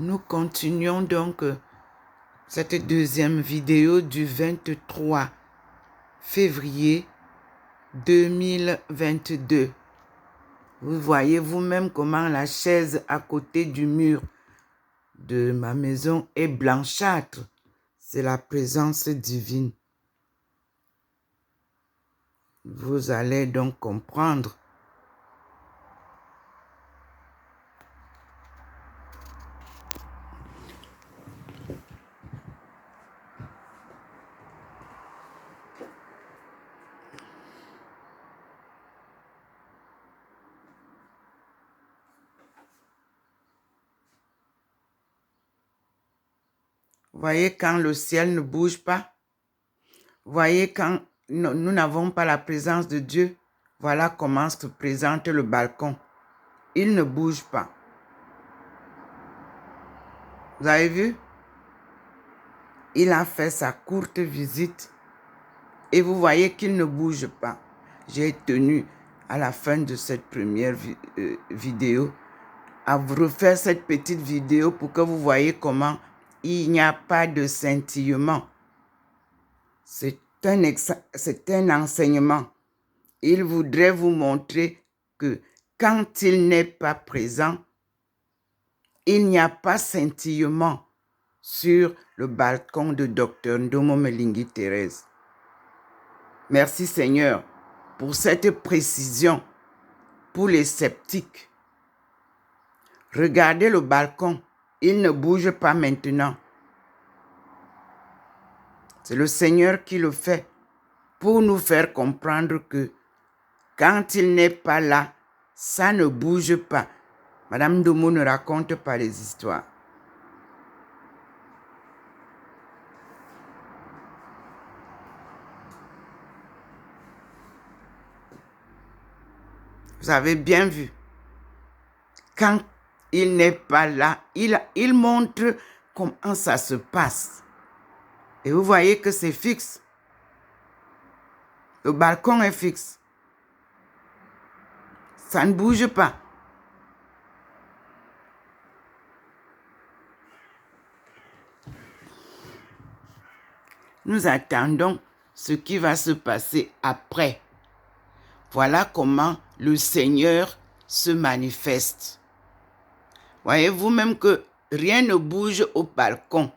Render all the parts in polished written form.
Nous continuons donc cette deuxième vidéo du 23 février 2022. Vous voyez vous-même comment la chaise à côté du mur de ma maison est blanchâtre. C'est la présence divine. Vous allez donc comprendre. Voyez quand le ciel ne bouge pas. Voyez quand nous n'avons pas la présence de Dieu. Voilà comment se présente le balcon. Il ne bouge pas. Vous avez vu? Il a fait sa courte visite et vous voyez qu'il ne bouge pas. J'ai tenu à la fin de cette première vidéo à vous refaire cette petite vidéo pour que vous voyez comment il n'y a pas de scintillement. C'est un enseignement. Il voudrait vous montrer que quand il n'est pas présent, il n'y a pas scintillement sur le balcon de Dr Ndomo Mélingui Thérèse. Merci Seigneur pour cette précision pour les sceptiques. Regardez le balcon, il ne bouge pas maintenant. C'est le Seigneur qui le fait pour nous faire comprendre que quand il n'est pas là, ça ne bouge pas. Madame Ndomo ne raconte pas les histoires. Vous avez bien vu. Quand il n'est pas là, il montre comment ça se passe. Et vous voyez que c'est fixe. Le balcon est fixe. Ça ne bouge pas. Nous attendons ce qui va se passer après. Voilà comment le Seigneur se manifeste. Voyez vous-même que rien ne bouge au balcon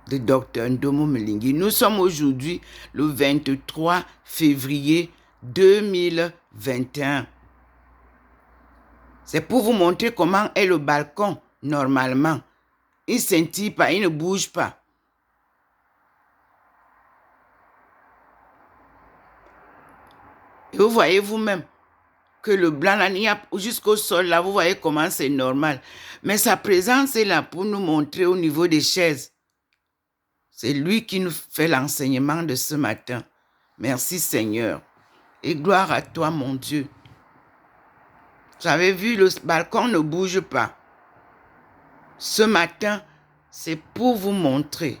de Dr Ndomo Mélingui. Nous sommes aujourd'hui le 23 février 2021. C'est pour vous montrer comment est le balcon normalement. Il ne scintille pas, il ne bouge pas. Et vous voyez vous-même que le blanc là, il y a jusqu'au sol là, vous voyez comment c'est normal. Mais sa présence est là pour nous montrer au niveau des chaises. C'est lui qui nous fait l'enseignement de ce matin. Merci Seigneur. Et gloire à toi mon Dieu. Vous avez vu, le balcon ne bouge pas. Ce matin, c'est pour vous montrer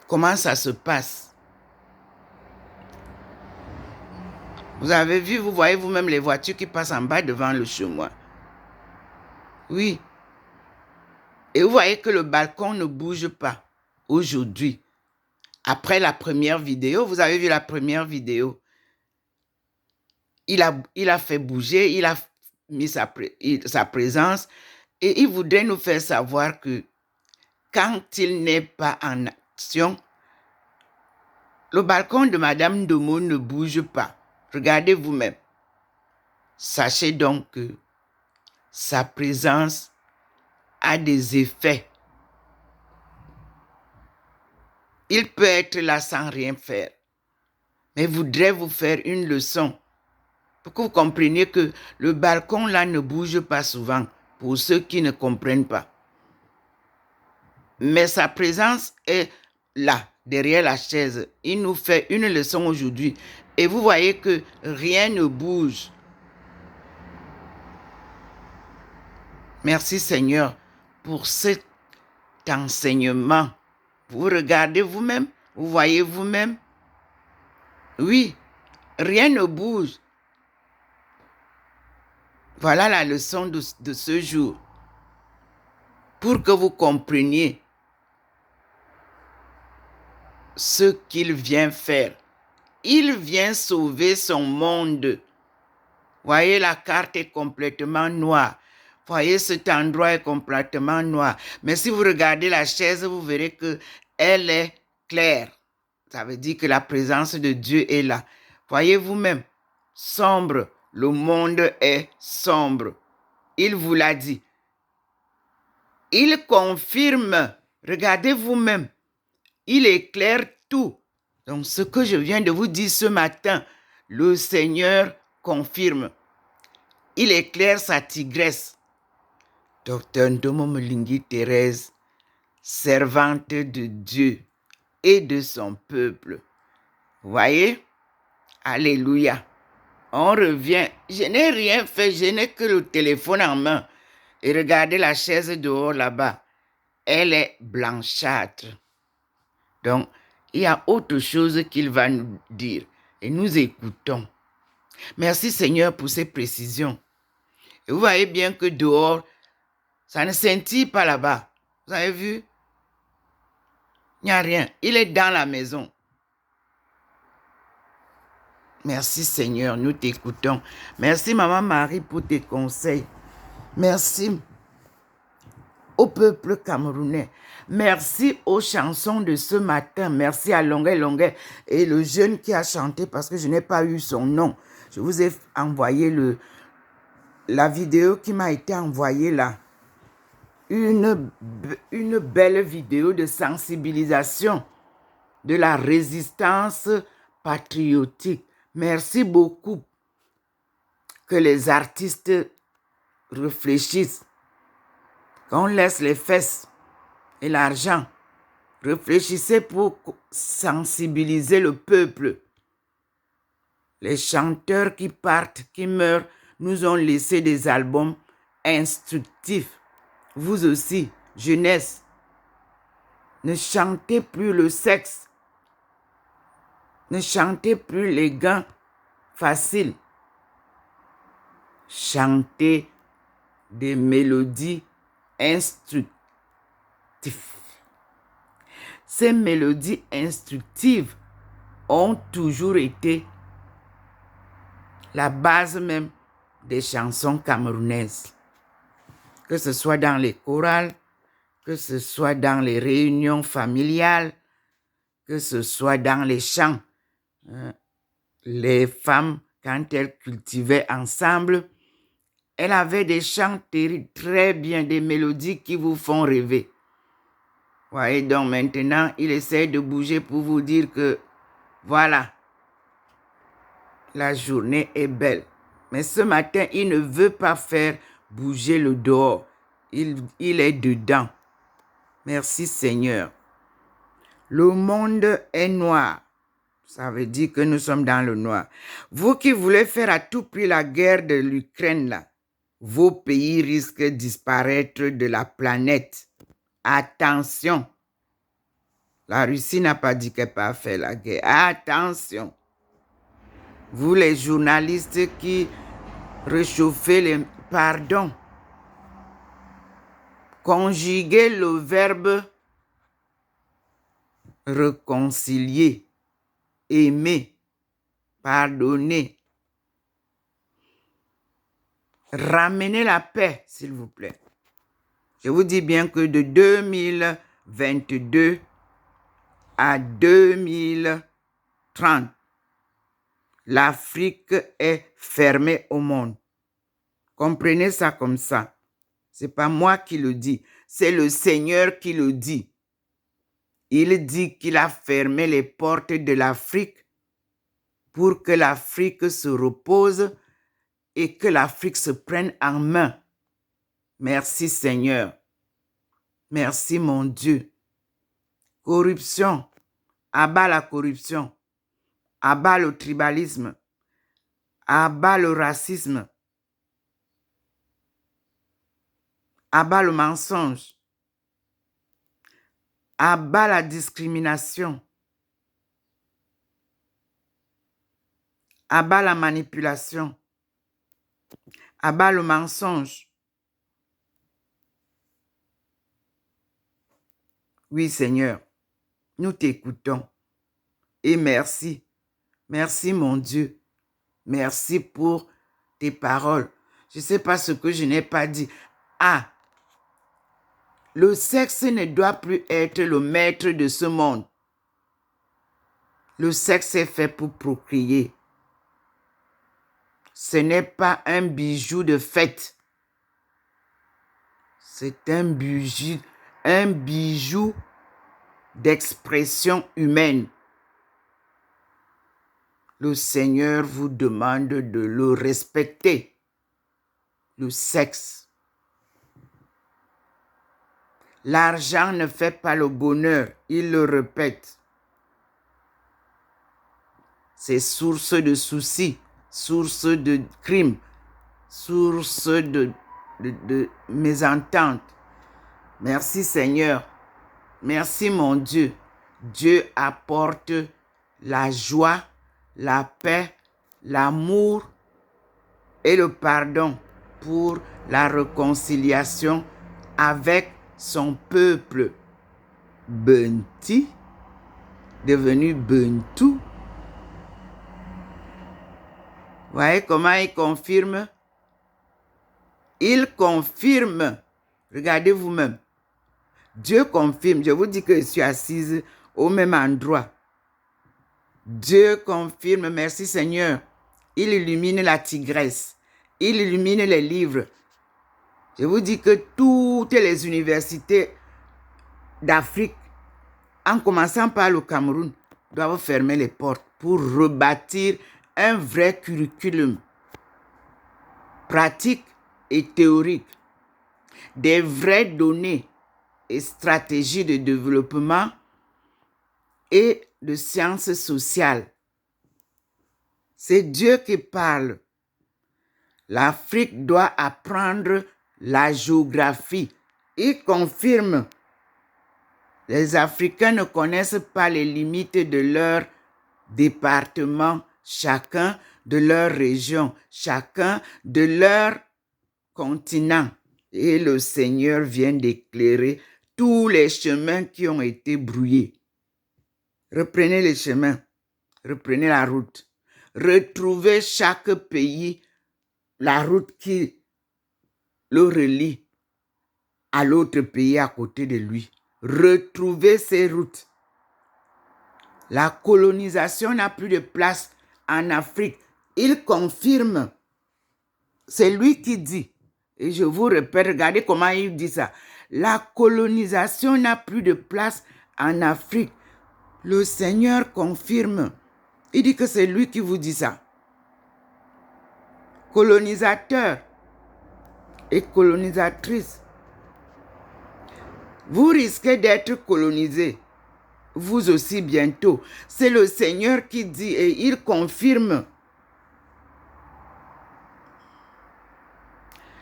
comment ça se passe. Vous avez vu, vous voyez vous-même les voitures qui passent en bas devant le chemin. Oui. Et vous voyez que le balcon ne bouge pas aujourd'hui. Après la première vidéo, vous avez vu la première vidéo. Il a fait bouger, il a mis sa présence et il voudrait nous faire savoir que quand il n'est pas en action, le balcon de Madame Ndomo ne bouge pas. Regardez vous-même. Sachez donc que sa présence a des effets. Il peut être là sans rien faire, mais voudrait vous faire une leçon pour que vous compreniez que le balcon là ne bouge pas souvent pour ceux qui ne comprennent pas. Mais sa présence est là, derrière la chaise. Il nous fait une leçon aujourd'hui. Et vous voyez que rien ne bouge. Merci Seigneur pour cet enseignement. Vous regardez vous-même, vous voyez vous-même. Oui, rien ne bouge. Voilà la leçon de ce jour. pour que vous compreniez ce qu'il vient faire. Il vient sauver son monde. Voyez, la carte est complètement noire. Voyez, cet endroit est complètement noir. Mais si vous regardez la chaise, vous verrez que elle est claire. Ça veut dire que la présence de Dieu est là. Voyez vous-même, sombre. Le monde est sombre. Il vous l'a dit. Il confirme. Regardez vous-même. Il éclaire tout. Donc, ce que je viens de vous dire ce matin, le Seigneur confirme. Il éclaire sa tigresse. Docteur Ndomo Mlingui Thérèse, servante de Dieu et de son peuple. Voyez? Alléluia. On revient. Je n'ai rien fait, je n'ai que le téléphone en main. Et regardez la chaise dehors là-bas. Elle est blanchâtre. Donc, il y a autre chose qu'il va nous dire. Et nous écoutons. Merci Seigneur pour ces précisions. Et vous voyez bien que dehors, ça ne scintille pas là-bas. Vous avez vu? Il n'y a rien. Il est dans la maison. Merci Seigneur, nous t'écoutons. Merci Maman Marie pour tes conseils. Merci au peuple camerounais. Merci aux chansons de ce matin. Merci à Longuet Longuet et le jeune qui a chanté parce que je n'ai pas eu son nom. Je vous ai envoyé la vidéo qui m'a été envoyée là. Une belle vidéo de sensibilisation de la résistance patriotique. Merci beaucoup que les artistes réfléchissent. Qu'on laisse les fesses et l'argent. Réfléchissez pour sensibiliser le peuple. Les chanteurs qui partent, qui meurent, nous ont laissé des albums instructifs. Vous aussi, jeunesse, ne chantez plus le sexe. Ne chantez plus les gains faciles. Chantez des mélodies instructives. Ces mélodies instructives ont toujours été la base même des chansons camerounaises. Que ce soit dans les chorales, que ce soit dans les réunions familiales, que ce soit dans les chants. Les femmes, quand elles cultivaient ensemble, elles avaient des chants très bien, des mélodies qui vous font rêver. Voyez, donc maintenant, il essaie de bouger pour vous dire que, voilà, la journée est belle. Mais ce matin, il ne veut pas faire bouger le dehors. Il est dedans. Merci Seigneur. Le monde est noir. Ça veut dire que nous sommes dans le noir. Vous qui voulez faire à tout prix la guerre de l'Ukraine, là, vos pays risquent de disparaître de la planète. Attention. La Russie n'a pas dit qu'elle n'a pas fait la guerre. Attention. Vous les journalistes qui réchauffez les... Pardon. Conjuguez le verbe réconcilier, aimer, pardonner. Ramenez la paix, s'il vous plaît. Je vous dis bien que de 2022 à 2030, l'Afrique est fermée au monde. Comprenez ça comme ça. Ce n'est pas moi qui le dis, c'est le Seigneur qui le dit. Il dit qu'il a fermé les portes de l'Afrique pour que l'Afrique se repose et que l'Afrique se prenne en main. Merci Seigneur. Merci mon Dieu. Corruption. Abat la corruption. Abat le tribalisme. Abat le racisme. Abat le mensonge. Abat la discrimination. Abat la manipulation. Abat le mensonge. Oui, Seigneur, nous t'écoutons. Et merci. Merci, mon Dieu. Merci pour tes paroles. Je ne sais pas ce que je n'ai pas dit. Ah, le sexe ne doit plus être le maître de ce monde. Le sexe est fait pour procréer. Ce n'est pas un bijou de fête. C'est un bijou d'expression humaine. Le Seigneur vous demande de le respecter. Le sexe. L'argent ne fait pas le bonheur, il le répète. C'est source de soucis, source de crimes, source de mésentente. Merci Seigneur. Merci mon Dieu. Dieu apporte la joie, la paix, l'amour et le pardon pour la réconciliation avec son peuple. Benti, devenu Bentou. Voyez comment il confirme? Il confirme. Regardez vous-même. Dieu confirme. Je vous dis que je suis assise au même endroit. Dieu confirme. Merci Seigneur. Il illumine la tigresse. Il illumine les livres. Je vous dis que toutes les universités d'Afrique, en commençant par le Cameroun, doivent fermer les portes pour rebâtir un vrai curriculum pratique et théorique, des vraies données et stratégies de développement et de sciences sociales. C'est Dieu qui parle. L'Afrique doit apprendre la géographie. Il confirme. Les Africains ne connaissent pas les limites de leur département, chacun de leur région, chacun de leur continent. Et le Seigneur vient d'éclairer tous les chemins qui ont été brouillés. Reprenez les chemins, reprenez la route. Retrouvez chaque pays, la route qui le relie à l'autre pays à côté de lui. Retrouvez ces routes. La colonisation n'a plus de place en Afrique. Il confirme. C'est lui qui dit. Et je vous répète, regardez comment il dit ça. La colonisation n'a plus de place en Afrique. Le Seigneur confirme. Il dit que c'est lui qui vous dit ça. Colonisateur et colonisatrice. Vous risquez d'être colonisé. Vous aussi bientôt. C'est le Seigneur qui dit et il confirme.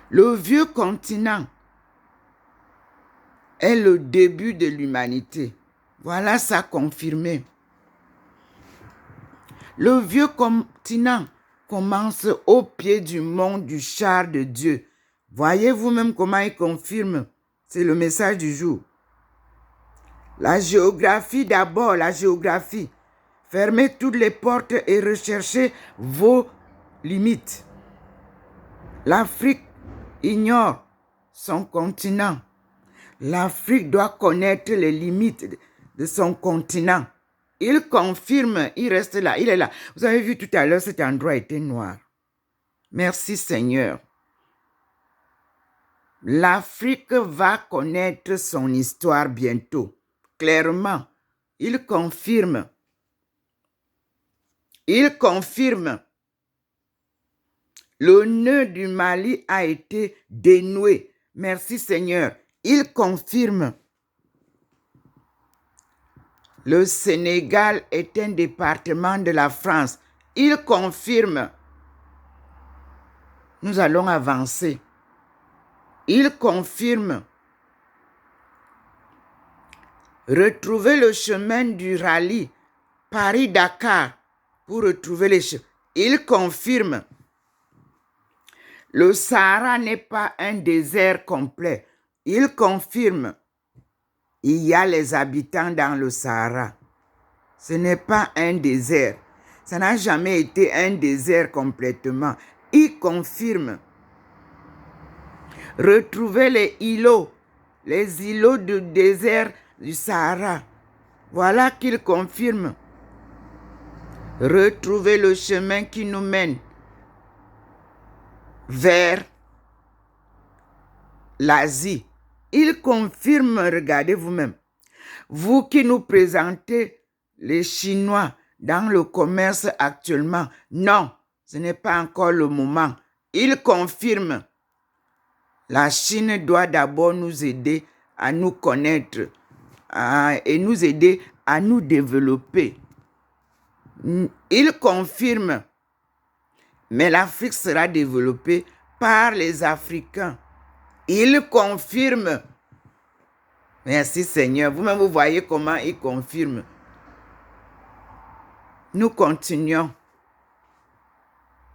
Le vieux continent est le début de l'humanité. Voilà ça confirmé. Le vieux continent commence au pied du mont du char de Dieu. Voyez vous-même comment il confirme. C'est le message du jour. La géographie d'abord, la géographie. Fermez toutes les portes et recherchez vos limites. L'Afrique ignore son continent. L'Afrique doit connaître les limites de son continent. Il confirme, il reste là, il est là. Vous avez vu tout à l'heure, cet endroit était noir. Merci Seigneur. L'Afrique va connaître son histoire bientôt. Clairement, il confirme. Il confirme. Le nœud du Mali a été dénoué. Merci Seigneur. Il confirme. Le Sénégal est un département de la France. Il confirme. Nous allons avancer. Il confirme. Retrouvez le chemin du rallye Paris-Dakar pour retrouver les chemins. Il confirme. Le Sahara n'est pas un désert complet. Il confirme. il y a les habitants dans le Sahara. Ce n'est pas un désert. Ça n'a jamais été un désert complètement. Il confirme. Retrouvez les îlots du désert du Sahara. Voilà qu'il confirme. Retrouvez le chemin qui nous mène vers l'Asie. Il confirme, regardez vous-même. Vous qui nous présentez les Chinois dans le commerce actuellement, non, ce n'est pas encore le moment. Il confirme. La Chine doit d'abord nous aider à nous connaître et nous aider à nous développer. Il confirme. Mais l'Afrique sera développée par les Africains. Il confirme. Merci Seigneur. Vous-même, vous voyez comment il confirme. Nous continuons.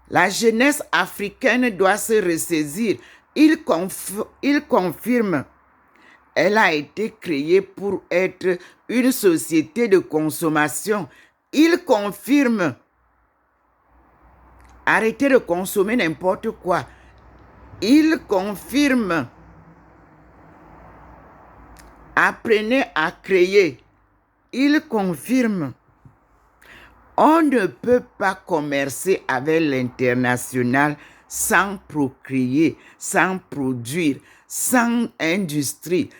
La jeunesse africaine doit se ressaisir. Il confirme. Elle a été créée pour être une société de consommation. Il confirme. Arrêtez de consommer n'importe quoi. Il confirme. Apprenez à créer. Il confirme. On ne peut pas commercer avec l'international sans procréer, sans produire, sans industrie,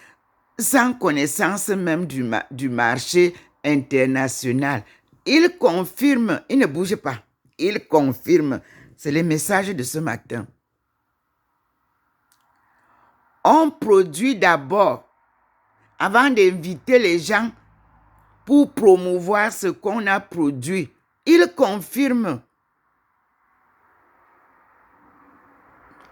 sans connaissance même du marché international. Il confirme, il ne bouge pas, il confirme. C'est le message de ce matin. On produit d'abord, avant d'inviter les gens pour promouvoir ce qu'on a produit. Il confirme.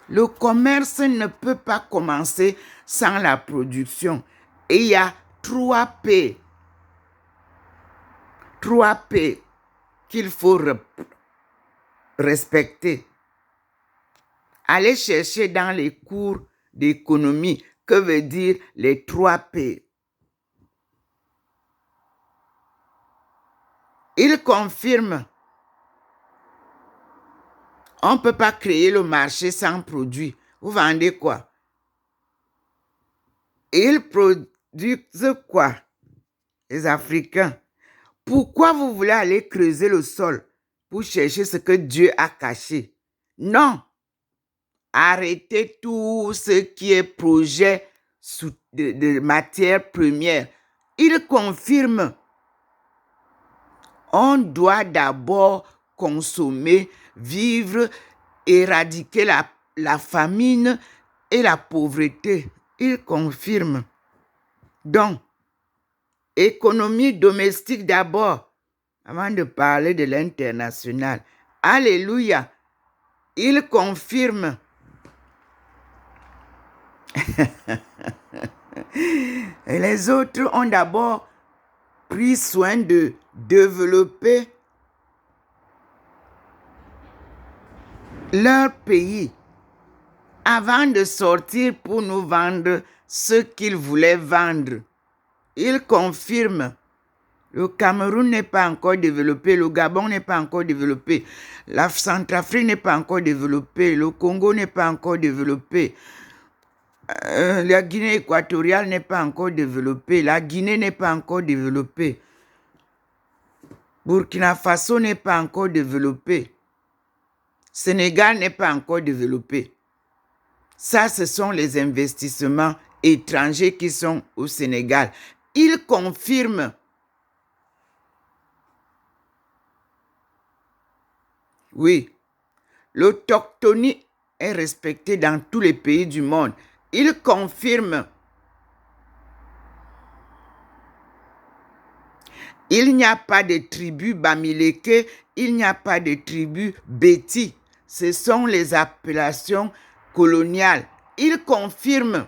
Le commerce ne peut pas commencer sans la production. Et il y a 3 P. 3 P qu'il faut respecter. Allez chercher dans les cours d'économie que veut dire les 3 P. Il confirme. On ne peut pas créer le marché sans produit. Vous vendez quoi? Ils produisent quoi? Les Africains. Pourquoi vous voulez aller creuser le sol pour chercher ce que Dieu a caché? Non. Arrêtez tout ce qui est projet de matière première. Il confirme. On doit d'abord consommer, vivre, éradiquer la famine et la pauvreté. Il confirme. Donc, économie domestique d'abord, avant de parler de l'international. Alléluia. Il confirme. Et les autres ont d'abord pris soin de développer leur pays avant de sortir pour nous vendre ce qu'ils voulaient vendre. Ils confirment. Le Cameroun n'est pas encore développé, le Gabon n'est pas encore développé, la Centrafrique n'est pas encore développée, le Congo n'est pas encore développé, la Guinée équatoriale n'est pas encore développée, la Guinée n'est pas encore développée, Burkina Faso n'est pas encore développé, Sénégal n'est pas encore développé. Ça, ce sont les investissements étrangers qui sont au Sénégal. Ils confirment. Oui, l'autochtonie est respectée dans tous les pays du monde. Il confirme. Il n'y a pas de tribu Bamileke, il n'y a pas de tribu Beti. Ce sont les appellations coloniales. Il confirme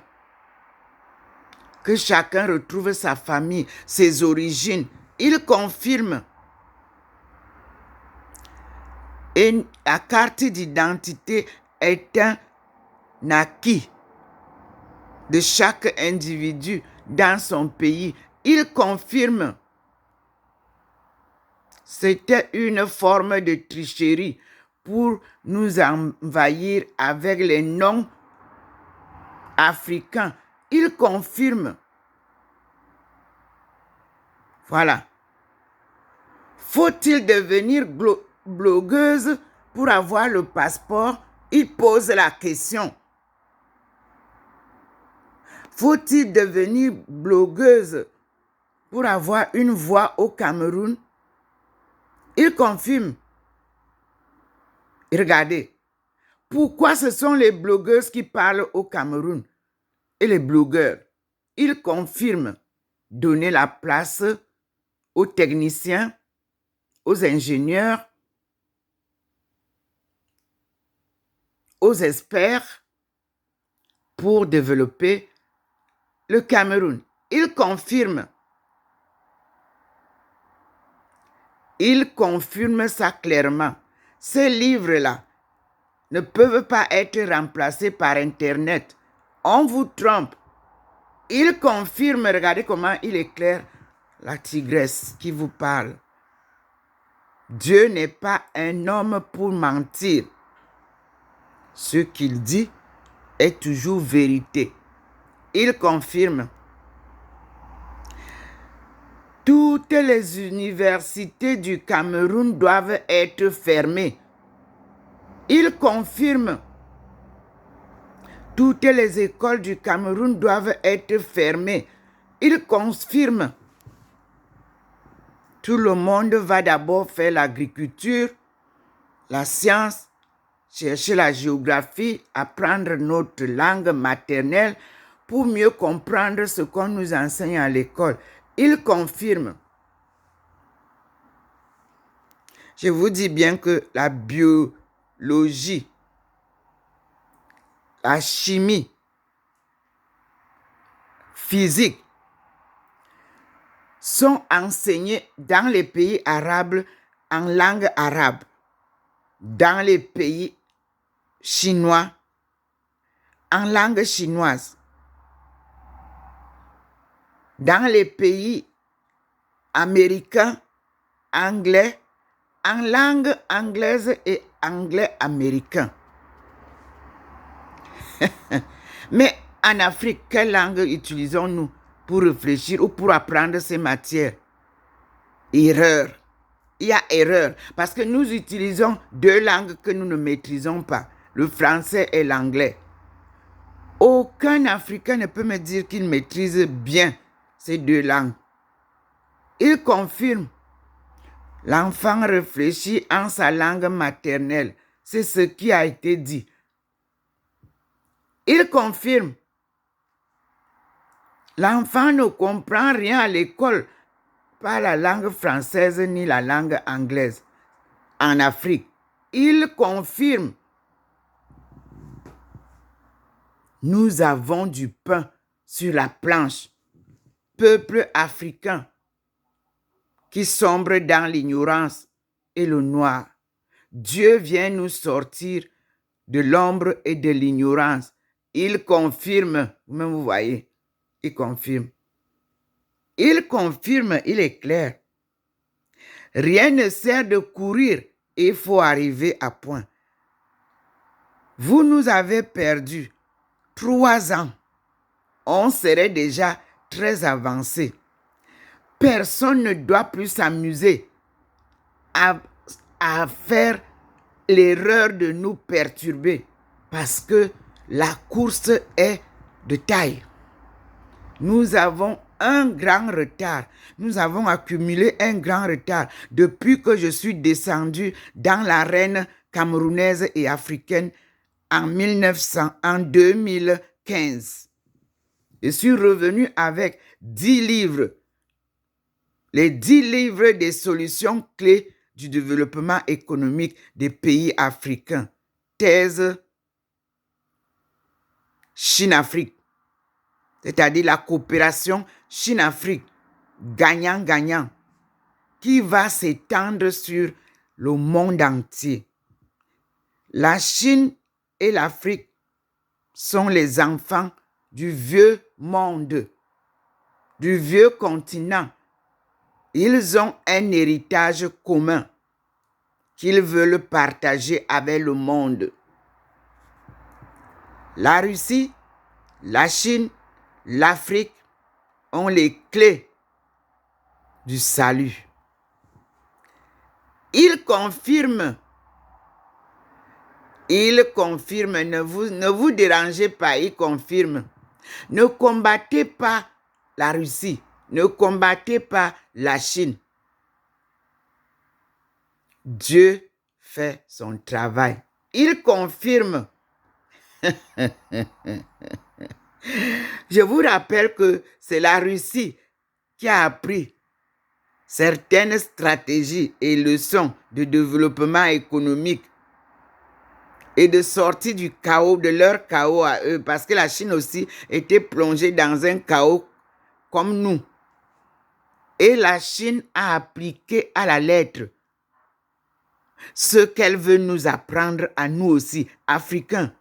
que chacun retrouve sa famille, ses origines. Il confirme. Et la carte d'identité est un acquis de chaque individu. dans son pays. Il confirme. C'était une forme de tricherie pour nous envahir avec les noms africains. Il confirme. Voilà. Faut-il devenir blogueuse pour avoir le passeport? Il pose la question. Faut-il devenir blogueuse pour avoir une voix au Cameroun? Il confirme. Regardez. Pourquoi ce sont les blogueuses qui parlent au Cameroun et les blogueurs? Il confirme donner la place aux techniciens, aux ingénieurs, aux experts pour développer le Cameroun. Il confirme. Il confirme ça clairement. Ces livres-là ne peuvent pas être remplacés par Internet. On vous trompe. Il confirme, regardez comment il est clair, la tigresse qui vous parle. Dieu n'est pas un homme pour mentir. Ce qu'il dit est toujours vérité. Il confirme. Toutes les universités du Cameroun doivent être fermées. Il confirme. Toutes les écoles du Cameroun doivent être fermées. Il confirme. Tout le monde va d'abord faire l'agriculture, la science, chercher la géographie, apprendre notre langue maternelle pour mieux comprendre ce qu'on nous enseigne à l'école. Il confirme. Je vous dis bien que la biologie, la chimie, physique sont enseignées dans les pays arabes en langue arabe, dans les pays chinois en langue chinoise, dans les pays américains, anglais, en langue anglaise et anglais américain. Mais en Afrique, quelle langue utilisons-nous pour réfléchir ou pour apprendre ces matières? Erreur. Il y a erreur parce que nous utilisons deux langues que nous ne maîtrisons pas, le français et l'anglais. Aucun Africain ne peut me dire qu'il maîtrise bien ces deux langues. Il confirme. L'enfant réfléchit en sa langue maternelle. C'est ce qui a été dit. Il confirme. L'enfant ne comprend rien à l'école, pas la langue française ni la langue anglaise. En Afrique, il confirme. Nous avons du pain sur la planche. Peuple africain qui sombre dans l'ignorance et le noir. Dieu vient nous sortir de l'ombre et de l'ignorance. Il confirme, même vous voyez, il confirme. Il confirme, il est clair. Rien ne sert de courir, il faut arriver à point. Vous nous avez perdu 3 ans. On serait déjà très avancé. Personne ne doit plus s'amuser à faire l'erreur de nous perturber parce que la course est de taille. Nous avons un grand retard. Nous avons accumulé un grand retard depuis que je suis descendu dans l'arène camerounaise et africaine en 2015. Je suis revenu avec 10 livres. Les 10 livres des solutions clés du développement économique des pays africains. Thèse Chine-Afrique. C'est-à-dire la coopération Chine-Afrique, gagnant-gagnant, qui va s'étendre sur le monde entier. La Chine et l'Afrique sont les enfants du vieux monde. du vieux continent. Ils ont un héritage commun qu'ils veulent partager avec le monde. La Russie, la Chine, l'Afrique ont les clés du salut. Ils confirment, ne vous dérangez pas, ils confirment. Ne combattez pas la Russie, ne combattez pas la Chine. Dieu fait son travail. Il confirme. Je vous rappelle que c'est la Russie qui a appris certaines stratégies et leçons de développement économique et de sortie du chaos, de leur chaos à eux, parce que la Chine aussi était plongée dans un chaos comme nous. Et la Chine a appliqué à la lettre ce qu'elle veut nous apprendre à nous aussi, Africains.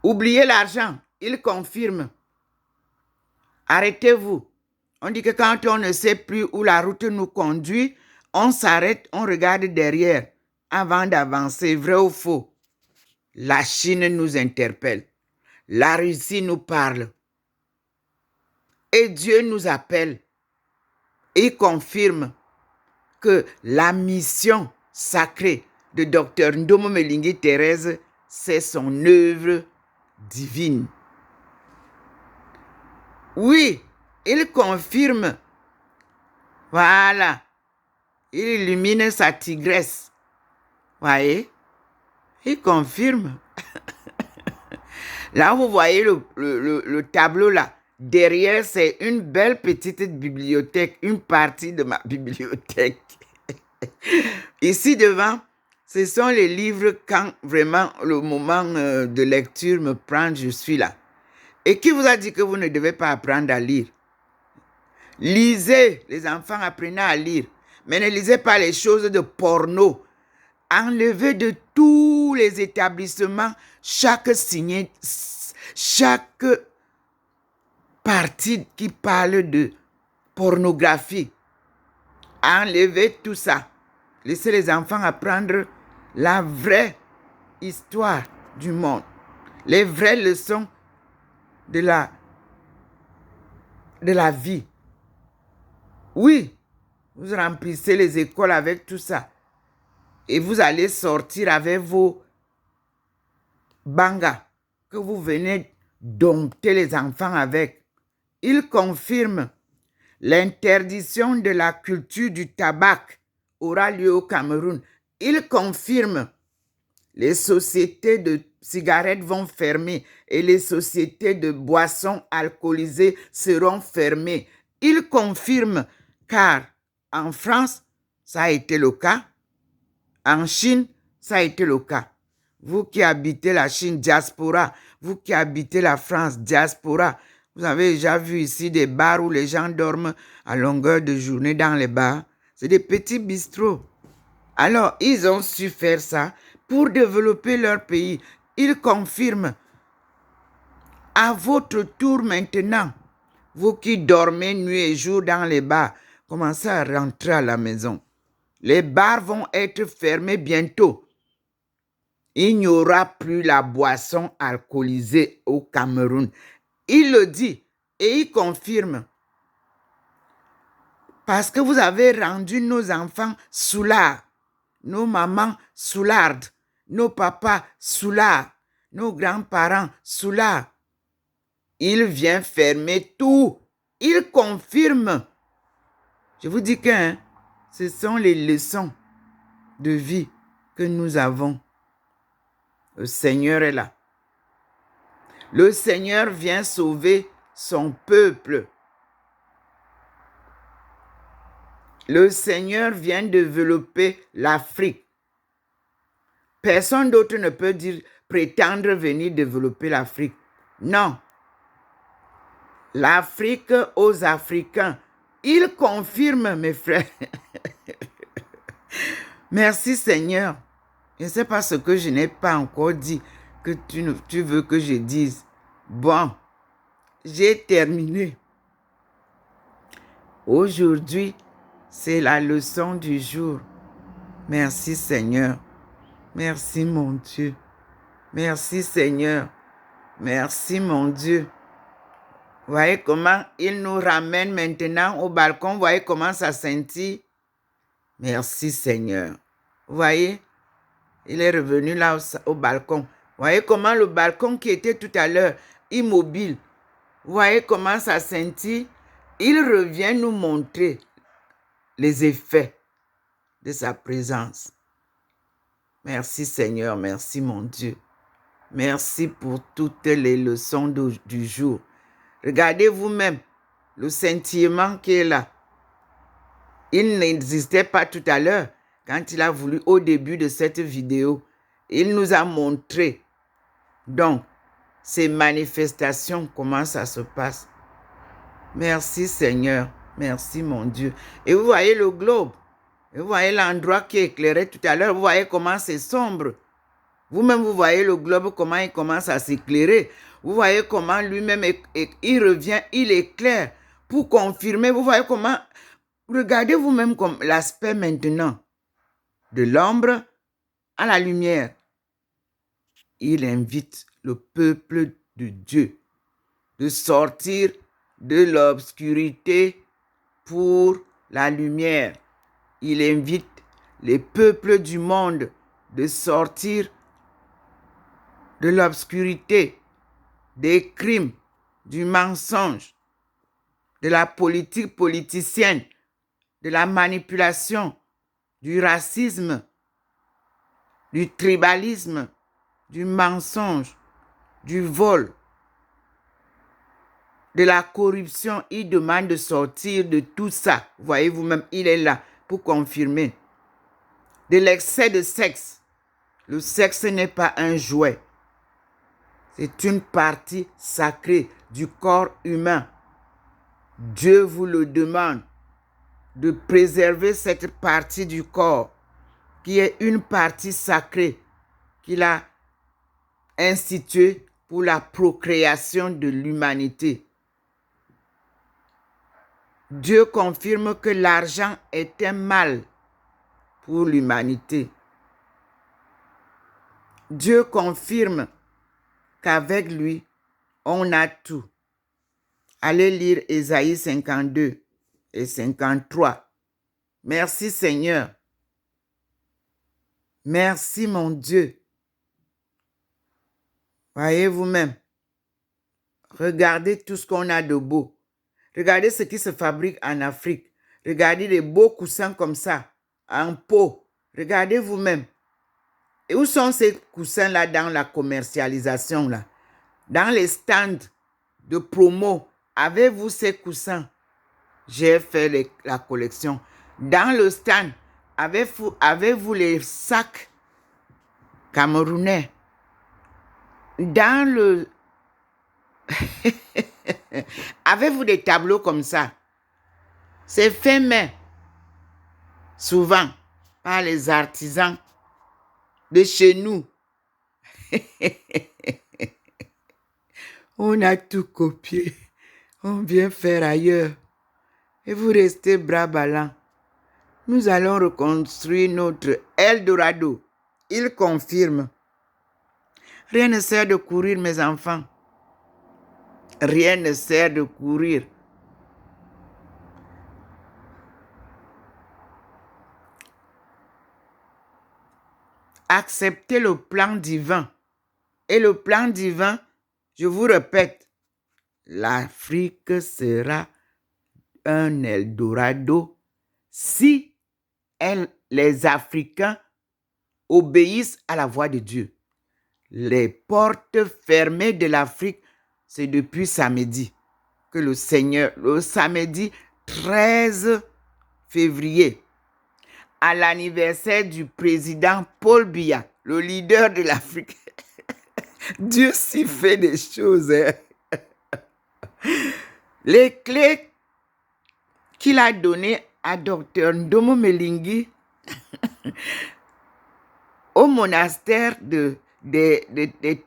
Oubliez l'argent, il confirme. Arrêtez-vous. On dit que quand on ne sait plus où la route nous conduit, on s'arrête, on regarde derrière avant d'avancer, vrai ou faux. La Chine nous interpelle. La Russie nous parle. Et Dieu nous appelle. Il confirme que la mission sacrée de Dr Ndomo Melingi Thérèse, c'est son œuvre divine. Oui, il confirme. Voilà. Il illumine sa tigresse. Voyez? Il confirme. Là, vous voyez le tableau là. Derrière, c'est une belle petite bibliothèque, une partie de ma bibliothèque. Ici devant, ce sont les livres quand vraiment le moment de lecture me prend, je suis là. Et qui vous a dit que vous ne devez pas apprendre à lire? Lisez, les enfants, apprenez à lire. Mais ne lisez pas les choses de porno. Enlevez de tous les établissements chaque partie qui parle de pornographie. Enlevez tout ça. Laissez les enfants apprendre la vraie histoire du monde. Les vraies leçons de la vie. Oui, vous remplissez les écoles avec tout ça. Et vous allez sortir avec vos bangas que vous venez dompter les enfants avec. Il confirme l'interdiction de la culture du tabac aura lieu au Cameroun. Il confirme les sociétés de cigarettes vont fermer et les sociétés de boissons alcoolisées seront fermées. Il confirme car en France, ça a été le cas. En Chine, ça a été le cas. Vous qui habitez la Chine, diaspora. Vous qui habitez la France, diaspora. Vous avez déjà vu ici des bars où les gens dorment à longueur de journée dans les bars. C'est des petits bistrots. Alors, ils ont su faire ça pour développer leur pays. Ils confirment. À votre tour maintenant, vous qui dormez nuit et jour dans les bars, commencez à rentrer à la maison. Les bars vont être fermés bientôt. Il n'y aura plus la boisson alcoolisée au Cameroun. Il le dit et il confirme. Parce que vous avez rendu nos enfants soulards, nos mamans soulardes, nos papas soulards, nos grands-parents soulards. Il vient fermer tout. Il confirme. Je vous dis que ce sont les leçons de vie que nous avons. Le Seigneur est là. Le Seigneur vient sauver son peuple. Le Seigneur vient développer l'Afrique. Personne d'autre ne peut prétendre venir développer l'Afrique. Non. L'Afrique aux Africains. Il confirme, mes frères. Merci Seigneur. Je ne sais pas ce que je n'ai pas encore dit que tu veux que je dise. Bon, j'ai terminé. Aujourd'hui, c'est la leçon du jour. Merci Seigneur. Merci mon Dieu. Merci Seigneur. Merci mon Dieu. Vous voyez comment il nous ramène maintenant au balcon. Vous voyez comment ça scintille. Merci Seigneur. Vous voyez, il est revenu là au balcon. Vous voyez comment le balcon qui était tout à l'heure immobile. Vous voyez comment ça scintille. Il revient nous montrer les effets de sa présence. Merci Seigneur, merci mon Dieu. Merci pour toutes les leçons du jour. Regardez vous-même le scintillement qui est là. Il n'existait pas tout à l'heure quand il a voulu au début de cette vidéo. Il nous a montré donc ces manifestations, comment ça se passe. Merci Seigneur, merci mon Dieu. Et vous voyez le globe, et vous voyez l'endroit qui éclairait tout à l'heure, vous voyez comment c'est sombre. Vous-même, vous voyez le globe, comment il commence à s'éclairer. Vous voyez comment lui-même, il revient, il éclaire pour confirmer. Vous voyez comment, regardez vous-même comme l'aspect maintenant de l'ombre à la lumière. Il invite le peuple de Dieu de sortir de l'obscurité pour la lumière. Il invite les peuples du monde de sortir de l'obscurité, des crimes, du mensonge, de la politique politicienne, de la manipulation, du racisme, du tribalisme, du mensonge, du vol, de la corruption. Il demande de sortir de tout ça. Voyez vous-même, il est là pour confirmer. De l'excès de sexe. Le sexe n'est pas un jouet. C'est une partie sacrée du corps humain. Dieu vous le demande de préserver cette partie du corps qui est une partie sacrée qu'il a instituée pour la procréation de l'humanité. Dieu confirme que l'argent est un mal pour l'humanité. Dieu confirme qu'avec lui, on a tout. Allez lire Ésaïe 52 et 53. Merci Seigneur. Merci mon Dieu. Voyez vous-même. Regardez tout ce qu'on a de beau. Regardez ce qui se fabrique en Afrique. Regardez les beaux coussins comme ça, en peau. Regardez vous-même. Et où sont ces coussins-là dans la commercialisation, là? Dans les stands de promo, avez-vous ces coussins? J'ai fait la collection. Dans le stand, avez-vous les sacs camerounais? Dans le... Avez-vous des tableaux comme ça? C'est fait main, souvent, par les artisans de chez nous. On a tout copié. On vient faire ailleurs. Et vous restez bras ballants. Nous allons reconstruire notre Eldorado. Il confirme. Rien ne sert de courir, mes enfants. Rien ne sert de courir. Acceptez le plan divin. Et le plan divin, je vous répète, l'Afrique sera un Eldorado si les Africains obéissent à la voix de Dieu. Les portes fermées de l'Afrique, c'est depuis samedi que le Seigneur, le samedi 13 février, à l'anniversaire du président Paul Biya, le leader de l'Afrique. Dieu s'y fait des choses. Hein? Les clés qu'il a données à Dr Ndomo Melingi au monastère des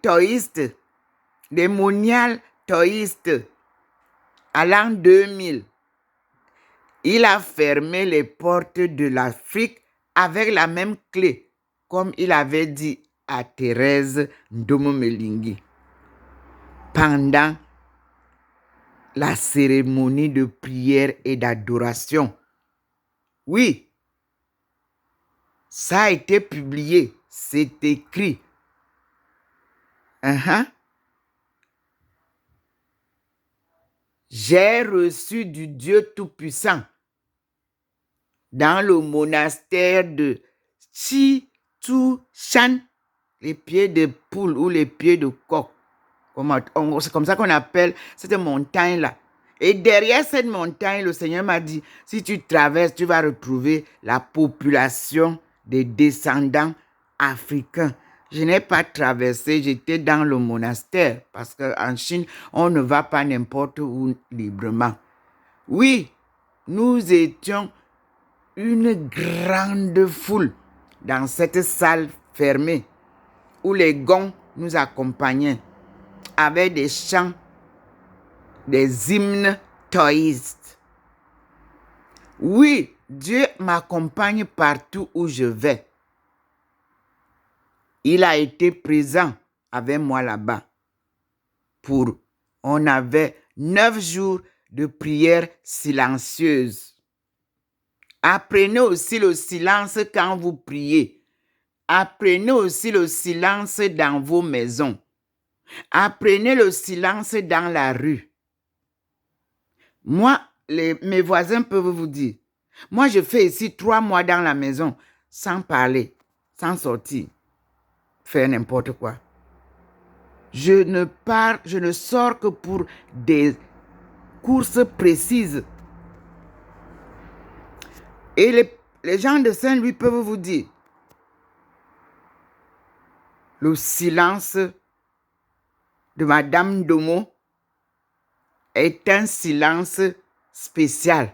taoïstes, des moniales taoïstes, à l'an 2000. Il a fermé les portes de l'Afrique avec la même clé, comme il avait dit à Thérèse Ndomo-Melingi pendant la cérémonie de prière et d'adoration. Oui, ça a été publié, c'est écrit. J'ai reçu du Dieu Tout-Puissant dans le monastère de Chi-Tu-Shan, les pieds de poule ou les pieds de coq. C'est comme ça qu'on appelle cette montagne-là. Et derrière cette montagne, le Seigneur m'a dit, si tu traverses, tu vas retrouver la population des descendants africains. Je n'ai pas traversé, j'étais dans le monastère parce qu'en Chine, on ne va pas n'importe où librement. Oui, nous étions une grande foule dans cette salle fermée où les gonds nous accompagnaient avec des chants, des hymnes taoïstes. Oui, Dieu m'accompagne partout où je vais. Il a été présent avec moi là-bas. On avait 9 jours de prière silencieuse. Apprenez aussi le silence quand vous priez. Apprenez aussi le silence dans vos maisons. Apprenez le silence dans la rue. Moi, mes voisins peuvent vous dire, moi je fais ici 3 mois dans la maison sans parler, sans sortir, faire n'importe quoi. Je ne sors que pour des courses précises. Et les gens de Saint-Louis peuvent vous dire, le silence de Madame Domo est un silence spécial.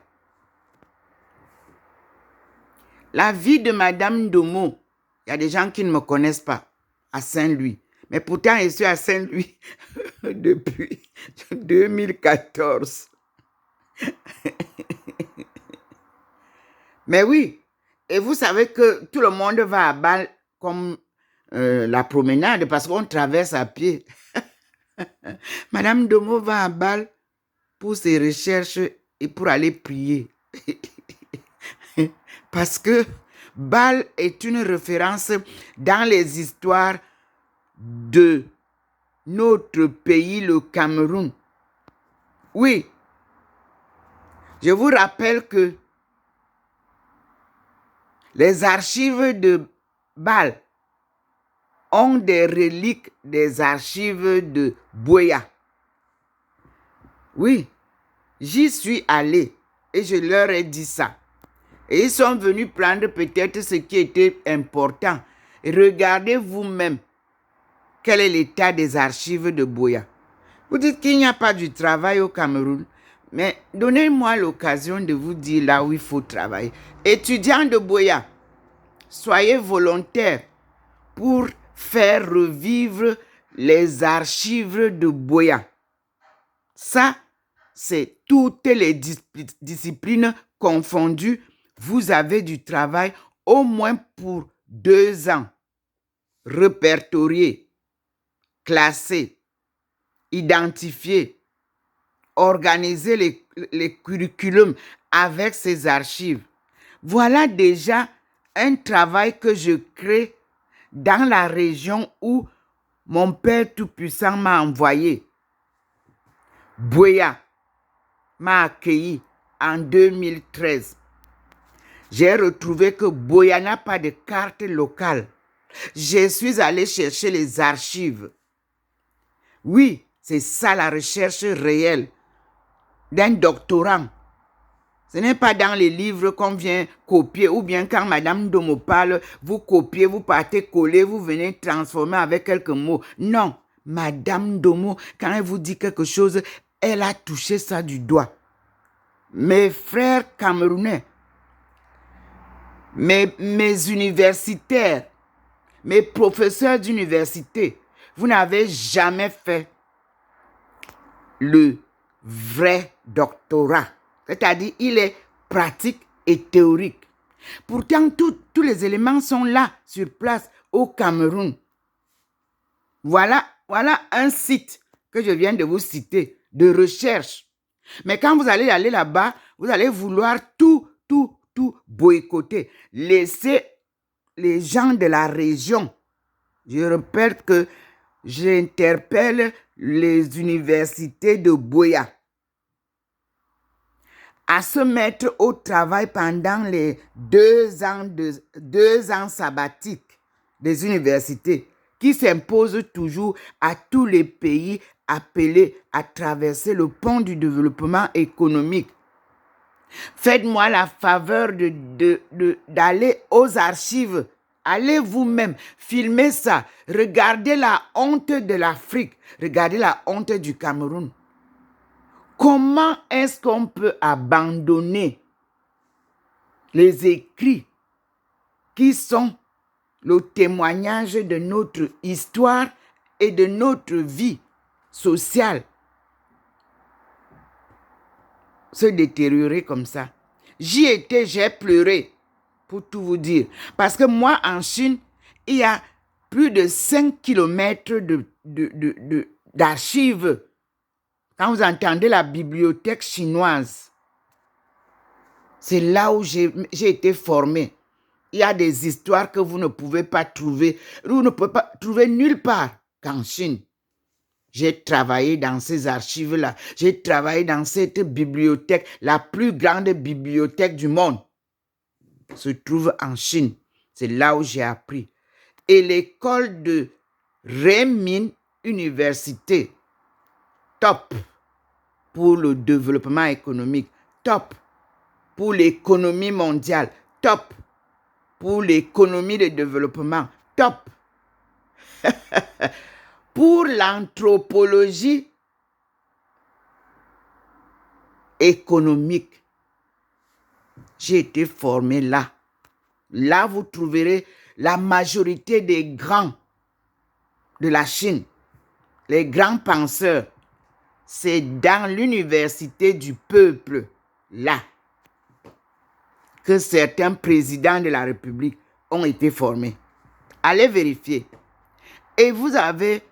La vie de Madame Domo, il y a des gens qui ne me connaissent pas à Saint-Louis. Mais pourtant, je suis à Saint-Louis depuis 2014. Mais oui, et vous savez que tout le monde va à Bâle comme la promenade parce qu'on traverse à pied. Madame Domo va à Bâle pour ses recherches et pour aller prier. Parce que Bâle est une référence dans les histoires de notre pays, le Cameroun. Oui, je vous rappelle que les archives de Bâle ont des reliques des archives de Buea. Oui, j'y suis allé et je leur ai dit ça. Et ils sont venus prendre peut-être ce qui était important. Regardez vous-même quel est l'état des archives de Buea. Vous dites qu'il n'y a pas du travail au Cameroun, mais donnez-moi l'occasion de vous dire là où il faut travailler. Étudiants de Buea, soyez volontaires pour faire revivre les archives de Buea. Ça, c'est toutes les disciplines confondues. Vous avez du travail au moins pour 2 ans. Répertorier, classer, identifier, organiser les curriculums avec ces archives. Voilà déjà un travail que je crée dans la région où mon Père Tout-Puissant m'a envoyé. Buea m'a accueilli en 2013. J'ai retrouvé que Buea n'a pas de carte locale. Je suis allé chercher les archives. Oui, c'est ça la recherche réelle d'un doctorant. Ce n'est pas dans les livres qu'on vient copier ou bien quand Madame Domo parle, vous copiez, vous partez coller, vous venez transformer avec quelques mots. Non, Madame Domo, quand elle vous dit quelque chose, elle a touché ça du doigt. Mes frères camerounais, mes universitaires, mes professeurs d'université, vous n'avez jamais fait le vrai doctorat. C'est-à-dire, il est pratique et théorique. Pourtant, tous les éléments sont là, sur place, au Cameroun. Voilà un site que je viens de vous citer, de recherche. Mais quand vous allez aller là-bas, vous allez vouloir tout boycotter. Laisser les gens de la région. Je répète que j'interpelle les universités de Buea à se mettre au travail pendant les 2 ans sabbatiques des universités qui s'imposent toujours à tous les pays appelés à traverser le pont du développement économique. Faites-moi la faveur d'aller aux archives. Allez vous-même, filmez ça. Regardez la honte de l'Afrique. Regardez la honte du Cameroun. Comment est-ce qu'on peut abandonner les écrits qui sont le témoignage de notre histoire et de notre vie sociale se détériorer comme ça? J'y étais, j'ai pleuré, pour tout vous dire. Parce que moi, en Chine, il y a plus de 5 kilomètres d'archives. Quand vous entendez la bibliothèque chinoise, c'est là où j'ai été formé. Il y a des histoires que vous ne pouvez pas trouver. Vous ne pouvez pas trouver nulle part qu'en Chine. J'ai travaillé dans ces archives-là. J'ai travaillé dans cette bibliothèque, la plus grande bibliothèque du monde se trouve en Chine. C'est là où j'ai appris. Et l'école de Renmin Université, top pour le développement économique, top pour l'économie mondiale, top pour l'économie de développement, top pour l'anthropologie économique. J'ai été formé là. Là, vous trouverez la majorité des grands de la Chine, les grands penseurs. C'est dans l'université du peuple, là, que certains présidents de la République ont été formés. Allez vérifier. Et vous avez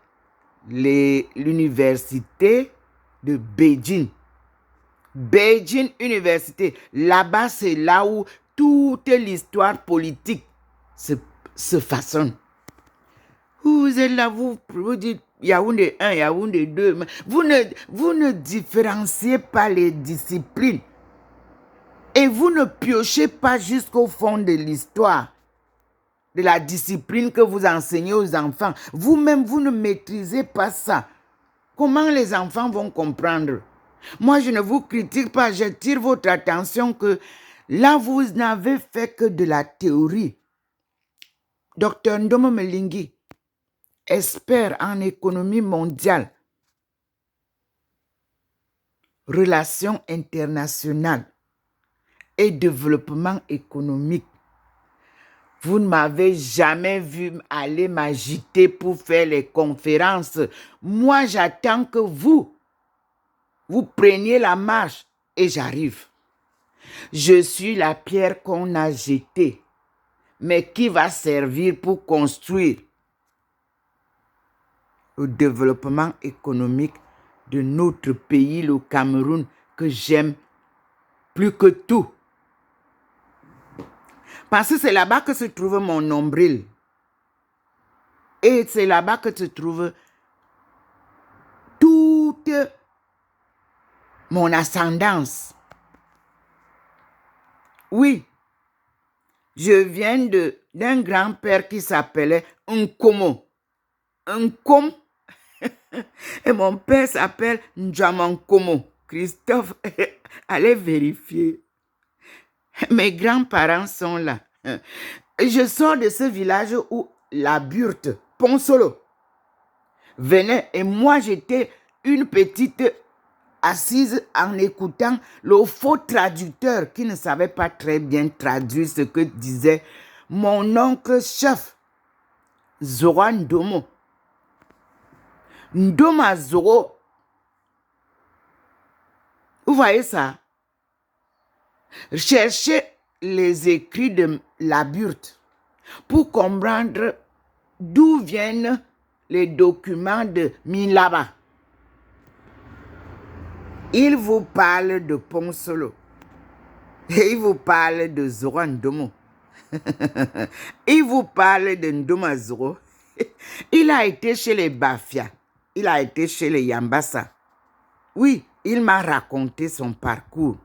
l'université de Beijing. Beijing Université. Là-bas, c'est là où toute l'histoire politique se façonne. Vous êtes là, vous dites Yaoundé 1, Yaoundé 2. Vous ne différenciez pas les disciplines. Et vous ne piochez pas jusqu'au fond de l'histoire, de la discipline que vous enseignez aux enfants. Vous-même, vous ne maîtrisez pas ça. Comment les enfants vont comprendre? Moi, je ne vous critique pas, j'attire votre attention que là, vous n'avez fait que de la théorie. Dr Ndomo Melingi, expert en économie mondiale, relations internationales et développement économique. Vous ne m'avez jamais vu aller m'agiter pour faire les conférences. Moi, j'attends que vous preniez la marche et j'arrive. Je suis la pierre qu'on a jetée, mais qui va servir pour construire le développement économique de notre pays, le Cameroun, que j'aime plus que tout. Parce que c'est là-bas que se trouve mon nombril. Et c'est là-bas que se trouve toute mon ascendance. Oui, je viens d'un grand-père qui s'appelait Nkomo. Nkom. Et mon père s'appelle Ndjamankomo. Christophe, allez vérifier. Mes grands-parents sont là. Je sors de ce village où la Burte, Ponsolo, venait. Et moi, j'étais une petite assise en écoutant le faux traducteur qui ne savait pas très bien traduire ce que disait mon oncle chef, Zora Ndomo. Ndoma Zoro. Vous voyez ça? Cherchez les écrits de Laburte pour comprendre d'où viennent les documents de Milaba. Il vous parle de Ponsolo et il vous parle de Zoro Ndomo. Il vous parle de Ndoma Zoro. Il a été chez les Bafia. Il a été chez les Yambassa. Oui, il m'a raconté son parcours.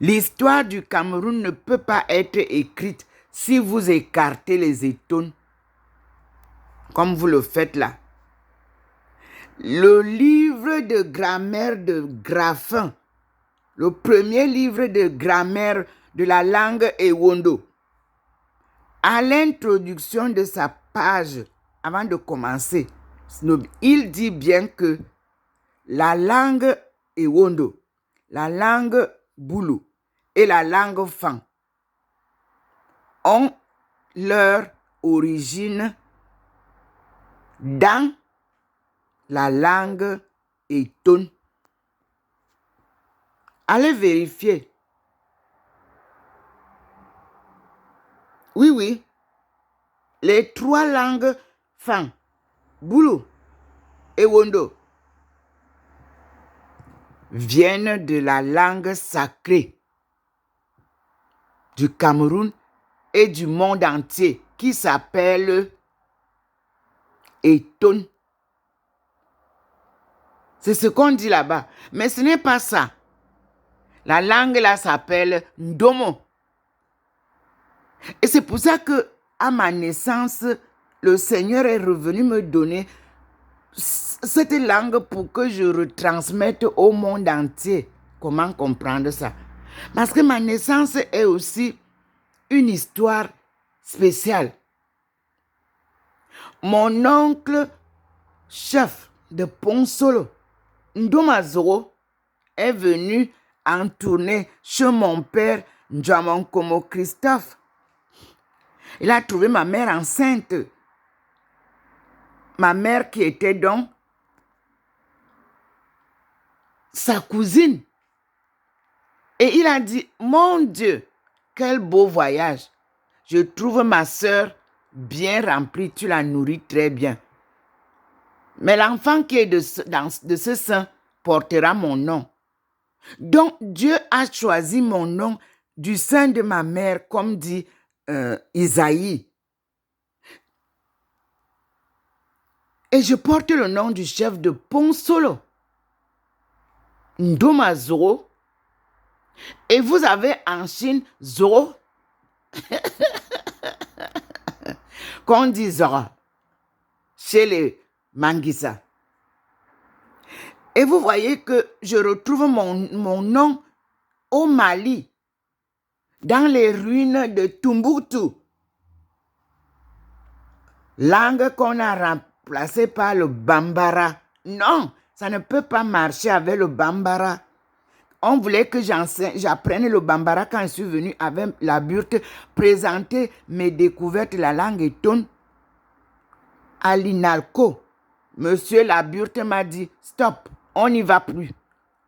L'histoire du Cameroun ne peut pas être écrite si vous écartez les étones, comme vous le faites là. Le livre de grammaire de Graffin, le premier livre de grammaire de la langue Ewondo, à l'introduction de sa page, avant de commencer, il dit bien que la langue Ewondo, la langue Boulou et la langue Fan ont leur origine dans la langue Eton. Allez vérifier. Oui. Les trois langues Fan, Boulou et Wondo viennent de la langue sacrée du Cameroun et du monde entier qui s'appelle Eton. C'est ce qu'on dit là-bas. Mais ce n'est pas ça. La langue là s'appelle Ndomo. Et c'est pour ça que à ma naissance, le Seigneur est revenu me donner cette langue pour que je retransmette au monde entier. Comment comprendre ça? Parce que ma naissance est aussi une histoire spéciale. Mon oncle chef de Ponsolo, Ndoma Zoro, est venu en tournée chez mon père Ndjamankomo Christophe. Il a trouvé ma mère enceinte. Ma mère qui était donc sa cousine. Et il a dit, mon Dieu, quel beau voyage. Je trouve ma soeur bien remplie, tu la nourris très bien. Mais l'enfant qui est de ce sein portera mon nom. Donc Dieu a choisi mon nom du sein de ma mère, comme dit Isaïe. Et je porte le nom du chef de Ponsolo, Ndoma Zoro. Et vous avez en Chine Zoro, qu'on dit Zoro, chez les Manguissa. Et vous voyez que je retrouve mon nom au Mali, dans les ruines de Tombouctou. Langue qu'on a remplacée par le Bambara. Non, ça ne peut pas marcher avec le Bambara. On voulait que j'apprenne le Bambara quand je suis venu avec Laburte présenter mes découvertes de la langue Eton à l'INALCO. Monsieur Laburte m'a dit, stop, on n'y va plus.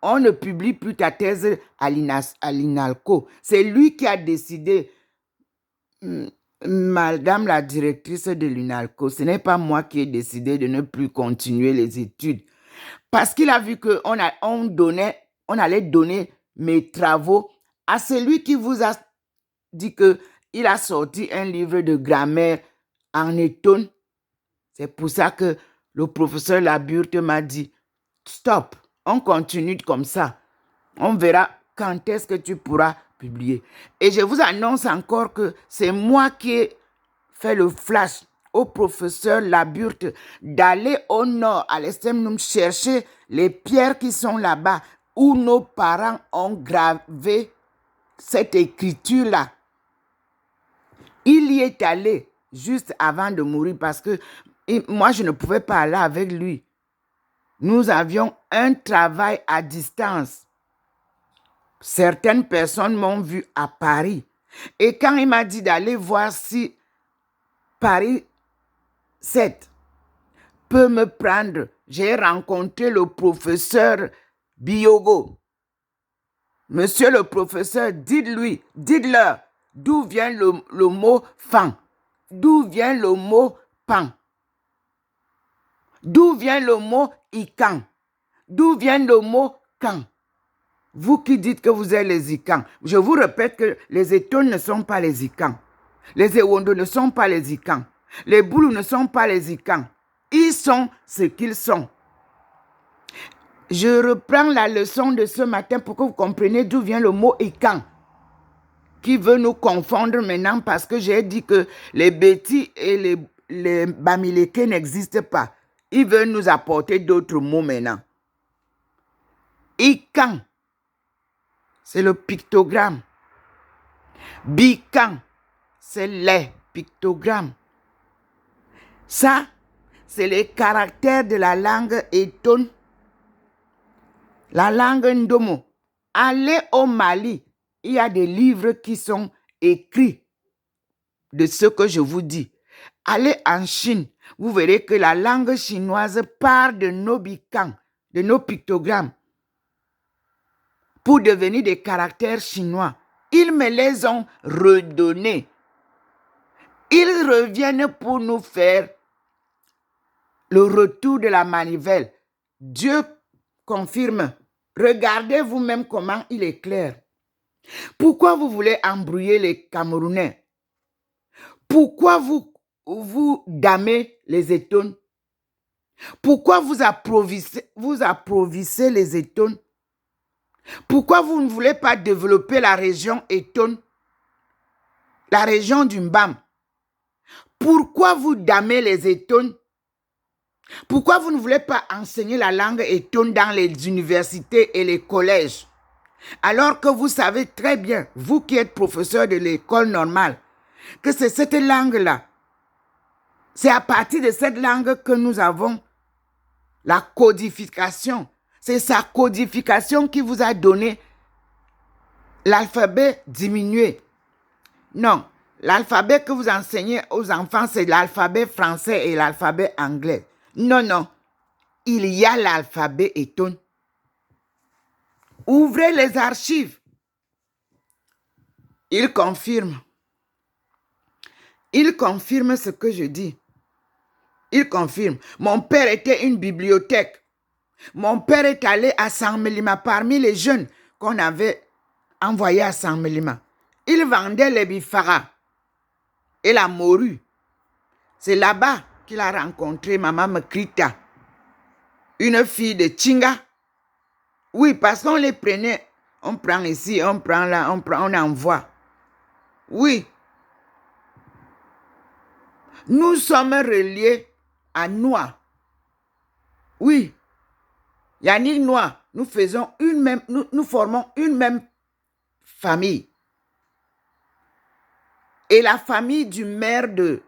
On ne publie plus ta thèse à l'INALCO. C'est lui qui a décidé, madame la directrice de l'INALCO. Ce n'est pas moi qui ai décidé de ne plus continuer les études. Parce qu'il a vu qu'on allait donner mes travaux à celui qui vous a dit qu'il a sorti un livre de grammaire en Eton. C'est pour ça que le professeur Laburte m'a dit, stop, on continue comme ça. On verra quand est-ce que tu pourras publier. Et je vous annonce encore que c'est moi qui ai fait le flash au professeur Laburte d'aller au nord, à l'Estemnum, chercher les pierres qui sont là-bas, où nos parents ont gravé cette écriture-là. Il y est allé juste avant de mourir parce que moi, je ne pouvais pas aller avec lui. Nous avions un travail à distance. Certaines personnes m'ont vu à Paris. Et quand il m'a dit d'aller voir si Paris 7 peut me prendre, j'ai rencontré le professeur Biogo. Monsieur le professeur, dites-lui, dites-leur, d'où vient le mot fan? D'où vient le mot pan? D'où vient le mot ikan? D'où vient le mot kan? Vous qui dites que vous êtes les Ikans, je vous répète que les Étones ne sont pas les Ikans. Les Ewondo ne sont pas les Ikans. Les Boulous ne sont pas les Ikans. Ils sont ce qu'ils sont. Je reprends la leçon de ce matin pour que vous compreniez d'où vient le mot Ikan, qui veut nous confondre maintenant parce que j'ai dit que les Bétis et les Bamileke n'existent pas. Ils veulent nous apporter d'autres mots maintenant. Ikan, c'est le pictogramme. Bikan, c'est les pictogrammes. Ça, c'est les caractères de la langue Etone, la langue Ndomo. Allez au Mali, il y a des livres qui sont écrits de ce que je vous dis. Allez en Chine, vous verrez que la langue chinoise part de nos bikans, de nos pictogrammes, pour devenir des caractères chinois. Ils me les ont redonnés. Ils reviennent pour nous faire le retour de la manivelle. Dieu confirme. Regardez vous-même comment il est clair. Pourquoi vous voulez embrouiller les Camerounais? Pourquoi vous damez les Étones? Pourquoi vous approvissez les Étones? Pourquoi vous ne voulez pas développer la région Étone, la région du Mbam? Pourquoi vous damez les Étones? Pourquoi vous ne voulez pas enseigner la langue Étone dans les universités et les collèges? Alors que vous savez très bien, vous qui êtes professeur de l'école normale, que c'est cette langue-là. C'est à partir de cette langue que nous avons la codification. C'est sa codification qui vous a donné l'alphabet diminué. Non, l'alphabet que vous enseignez aux enfants, c'est l'alphabet français et l'alphabet anglais. Non, non, il y a l'alphabet Etone. Ouvrez les archives. Il confirme. Il confirme ce que je dis. Il confirme. Mon père était une bibliothèque. Mon père est allé à Saint-Mélima parmi les jeunes qu'on avait envoyés à Saint-Mélima. Il vendait les bifaras et la morue. C'est là-bas qu'il a rencontré Maman Mekrita, une fille de Chinga. Oui, parce qu'on les prenait. On prend ici, on prend là, on envoie. Oui. Nous sommes reliés à Noix. Oui. Yannick Noix, nous formons une même famille. Et la famille du maire de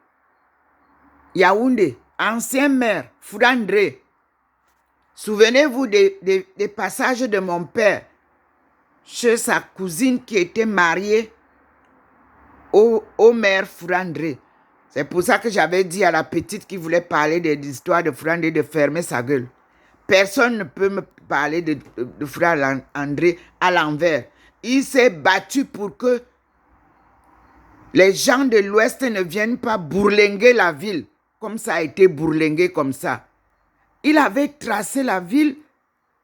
Yaoundé, ancien maire, Foudandré. Souvenez-vous des passages de mon père chez sa cousine qui était mariée au maire Foudandré. C'est pour ça que j'avais dit à la petite qui voulait parler des histoires de Foudandré de fermer sa gueule. Personne ne peut me parler de frère André à l'envers. Il s'est battu pour que les gens de l'Ouest ne viennent pas bourlinguer la ville, comme ça a été bourlingué comme ça. Il avait tracé la ville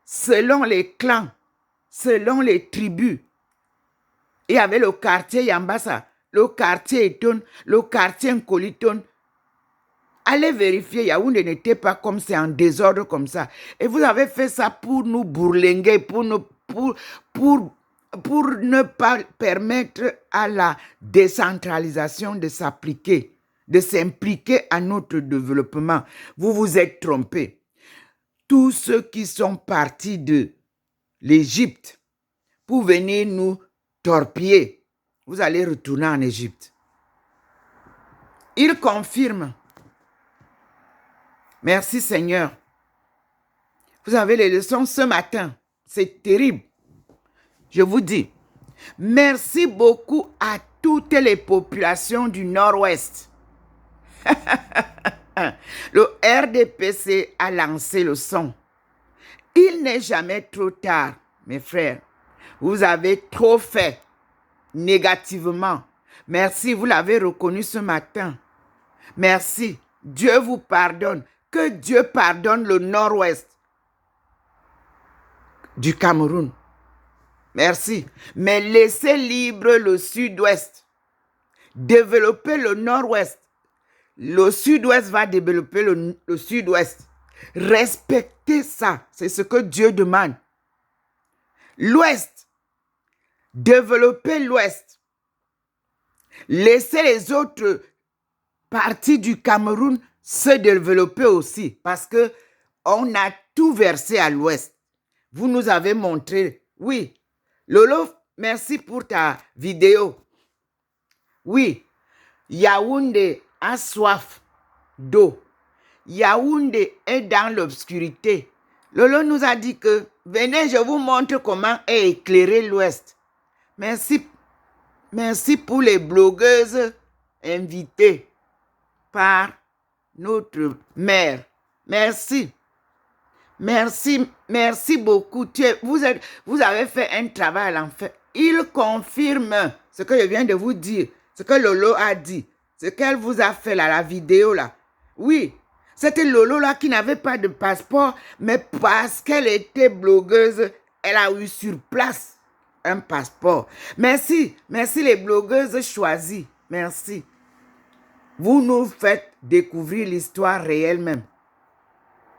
selon les clans, selon les tribus. Il y avait le quartier Yambassa, le quartier Etone, le quartier Nkolitone. Allez vérifier, Yaoundé n'était pas comme c'est en désordre comme ça. Et vous avez fait ça pour nous bourlinguer, pour ne pas permettre à la décentralisation de s'appliquer, de s'impliquer à notre développement. Vous vous êtes trompés. Tous ceux qui sont partis de l'Égypte pour venir nous torpiller, vous allez retourner en Égypte. Il confirme. Merci Seigneur. Vous avez les leçons ce matin. C'est terrible. Je vous dis, merci beaucoup à toutes les populations du Nord-Ouest. Le RDPC a lancé le son. Il n'est jamais trop tard, mes frères. Vous avez trop fait négativement. Merci, vous l'avez reconnu ce matin. Merci. Dieu vous pardonne. Que Dieu pardonne le nord-ouest du Cameroun. Merci. Mais laissez libre le sud-ouest. Développez le nord-ouest. Le sud-ouest va développer le sud-ouest. Respectez ça. C'est ce que Dieu demande. L'ouest. Développez l'ouest. Laissez les autres parties du Cameroun se développer aussi. Parce que on a tout versé à l'ouest. Vous nous avez montré. Oui. Lolo, merci pour ta vidéo. Oui. Yaoundé a soif d'eau. Yaoundé est dans l'obscurité. Lolo nous a dit que venez, je vous montre comment est éclairé l'ouest. Merci. Merci pour les blogueuses invitées par notre mère. Merci. Merci, merci beaucoup. Vous avez fait un travail à l'enfer. Il confirme ce que je viens de vous dire, ce que Lolo a dit, ce qu'elle vous a fait là, la vidéo là. Oui, c'était Lolo là qui n'avait pas de passeport, mais parce qu'elle était blogueuse, elle a eu sur place un passeport. Merci, merci les blogueuses choisies. Merci. Vous nous faites découvrir l'histoire réelle même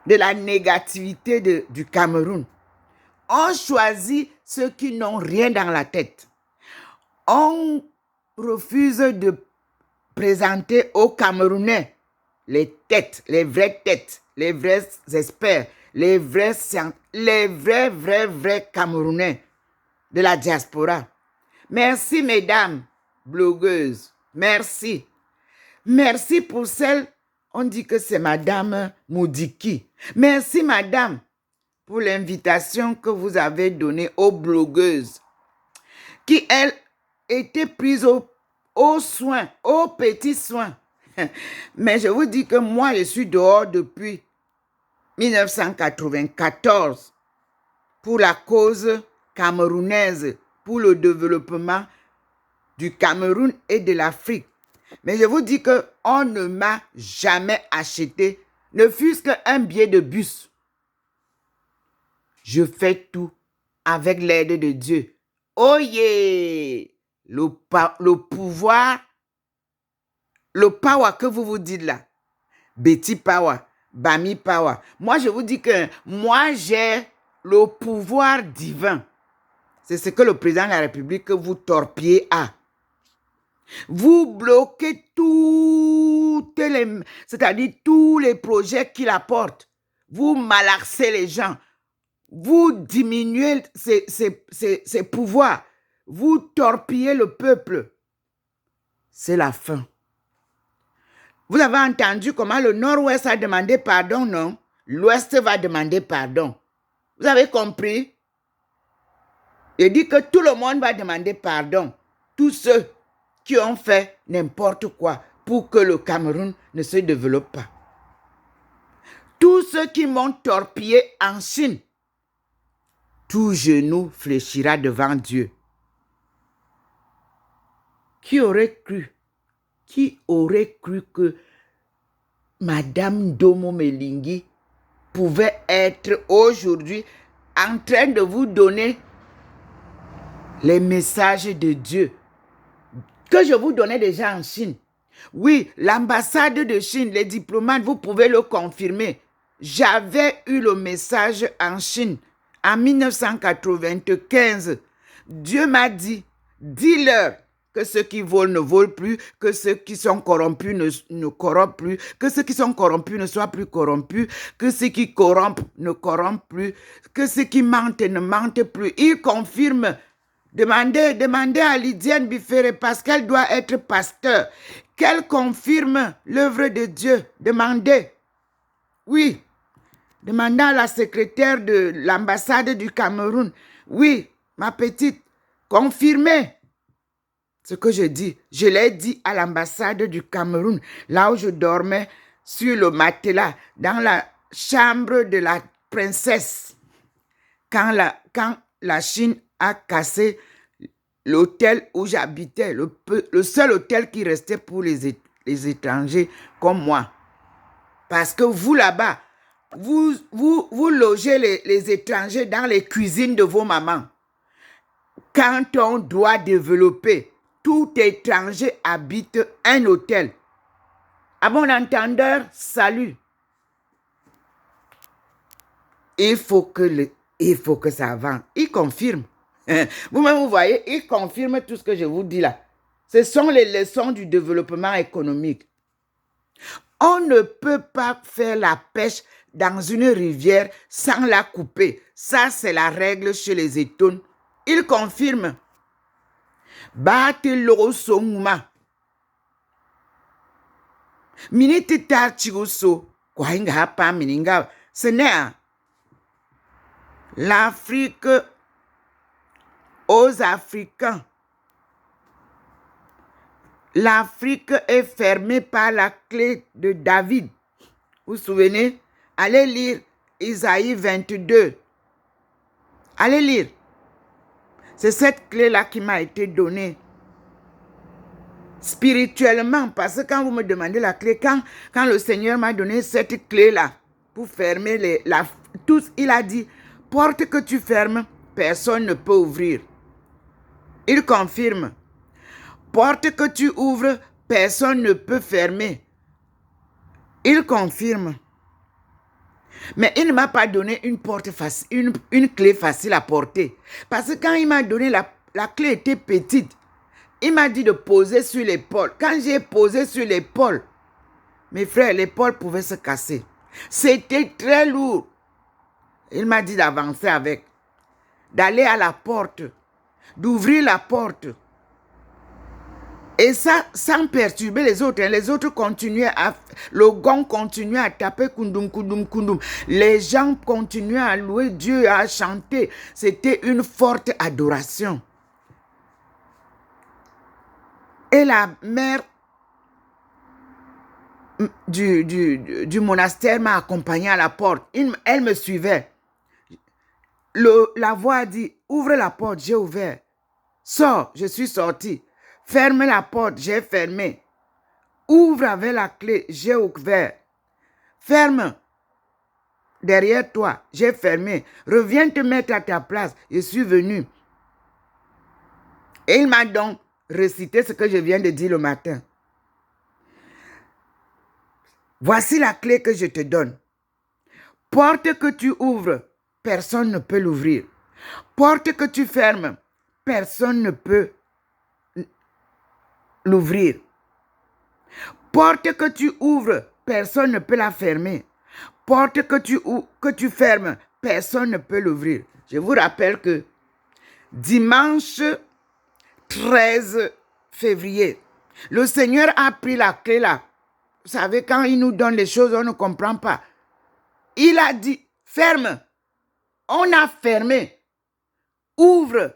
de la négativité du Cameroun. On choisit ceux qui n'ont rien dans la tête. On refuse de présenter aux Camerounais les têtes, les vraies têtes, les vrais experts, les vrais Camerounais de la diaspora. Merci, mesdames blogueuses. Merci. Merci pour celle, on dit que c'est Madame Moudiki. Merci, madame, pour l'invitation que vous avez donnée aux blogueuses qui, elles, étaient prises aux soins, aux petits soins. Mais je vous dis que moi, je suis dehors depuis 1994 pour la cause camerounaise, pour le développement du Cameroun et de l'Afrique. Mais je vous dis qu'on ne m'a jamais acheté, ne fût-ce qu'un billet de bus. Je fais tout avec l'aide de Dieu. Oh yeah! Le pouvoir, le power que vous vous dites là, Betty Power, Bami Power. Moi, je vous dis que moi, j'ai le pouvoir divin. C'est ce que le président de la République que vous torpillez a. Vous bloquez c'est-à-dire tous les projets qu'il apporte. Vous malaxez les gens. Vous diminuez ses pouvoirs. Vous torpillez le peuple. C'est la fin. Vous avez entendu comment le Nord-Ouest a demandé pardon, non? L'Ouest va demander pardon. Vous avez compris? Il dit que tout le monde va demander pardon. Tous ceux qui ont fait n'importe quoi pour que le Cameroun ne se développe pas. Tous ceux qui m'ont torpillé en Chine, tout genou fléchira devant Dieu. Qui aurait cru que Madame Domo Melingi pouvait être aujourd'hui en train de vous donner les messages de Dieu que je vous donnais déjà en Chine. Oui, l'ambassade de Chine, les diplomates, vous pouvez le confirmer. J'avais eu le message en Chine en 1995. Dieu m'a dit, dis-leur que ceux qui volent ne volent plus, que ceux qui sont corrompus ne corrompent plus, que ceux qui sont corrompus ne soient plus corrompus, que ceux qui corrompent ne corrompent plus, que ceux qui mentent ne mentent plus. Il confirme. Demandez à Lydiane Bifere parce qu'elle doit être pasteur. Qu'elle confirme l'œuvre de Dieu. Demandez. Oui. Demandez à la secrétaire de l'ambassade du Cameroun. Oui, ma petite, confirmez ce que je dis. Je l'ai dit à l'ambassade du Cameroun, là où je dormais sur le matelas, dans la chambre de la princesse, quand la Chine a cassé l'hôtel où j'habitais, le seul hôtel qui restait pour les étrangers comme moi. Parce que vous là-bas, vous logez les étrangers dans les cuisines de vos mamans. Quand on doit développer, tout étranger habite un hôtel. À bon entendeur, salut. Il faut que ça avance. Il confirme. Vous-même, vous voyez, il confirme tout ce que je vous dis là. Ce sont les leçons du développement économique. On ne peut pas faire la pêche dans une rivière sans la couper. Ça, c'est la règle chez les Étones. Il confirme. Bate loro songuma. Miniti tarchigoso. Kwa inga hapa mininga. Ce n'est l'Afrique aux Africains. L'Afrique est fermée par la clé de David. Vous vous souvenez? Allez lire Isaïe 22. Allez lire. C'est cette clé-là qui m'a été donnée. Spirituellement, parce que quand vous me demandez la clé, quand le Seigneur m'a donné cette clé-là pour fermer tous, il a dit, porte que tu fermes, personne ne peut ouvrir. Il confirme. Porte que tu ouvres, personne ne peut fermer. Il confirme. Mais il ne m'a pas donné une porte facile, une clé facile à porter. Parce que quand il m'a donné, la clé était petite. Il m'a dit de poser sur l'épaule. Quand j'ai posé sur l'épaule, mes frères, l'épaule pouvait se casser. C'était très lourd. Il m'a dit d'avancer avec, d'aller à la porte, d'ouvrir la porte. Et ça, sans perturber les autres. Les autres continuaient le gong continuait à taper kundum, kundum, kundum. Les gens continuaient à louer Dieu, à chanter. C'était une forte adoration. Et la mère du monastère m'a accompagné à la porte. Elle me suivait. La voix a dit, ouvre la porte, j'ai ouvert. Sors, je suis sorti. Ferme la porte, j'ai fermé. Ouvre avec la clé, j'ai ouvert. Ferme derrière toi, j'ai fermé. Reviens te mettre à ta place, je suis venu. Et il m'a donc récité ce que je viens de dire le matin. Voici la clé que je te donne. Porte que tu ouvres, personne ne peut l'ouvrir. Porte que tu fermes, personne ne peut l'ouvrir. Porte que tu ouvres, personne ne peut la fermer. Porte que tu fermes, personne ne peut l'ouvrir. Je vous rappelle que dimanche 13 février, le Seigneur a pris la clé là. Vous savez, quand il nous donne les choses, on ne comprend pas. Il a dit, ferme. On a fermé. Ouvre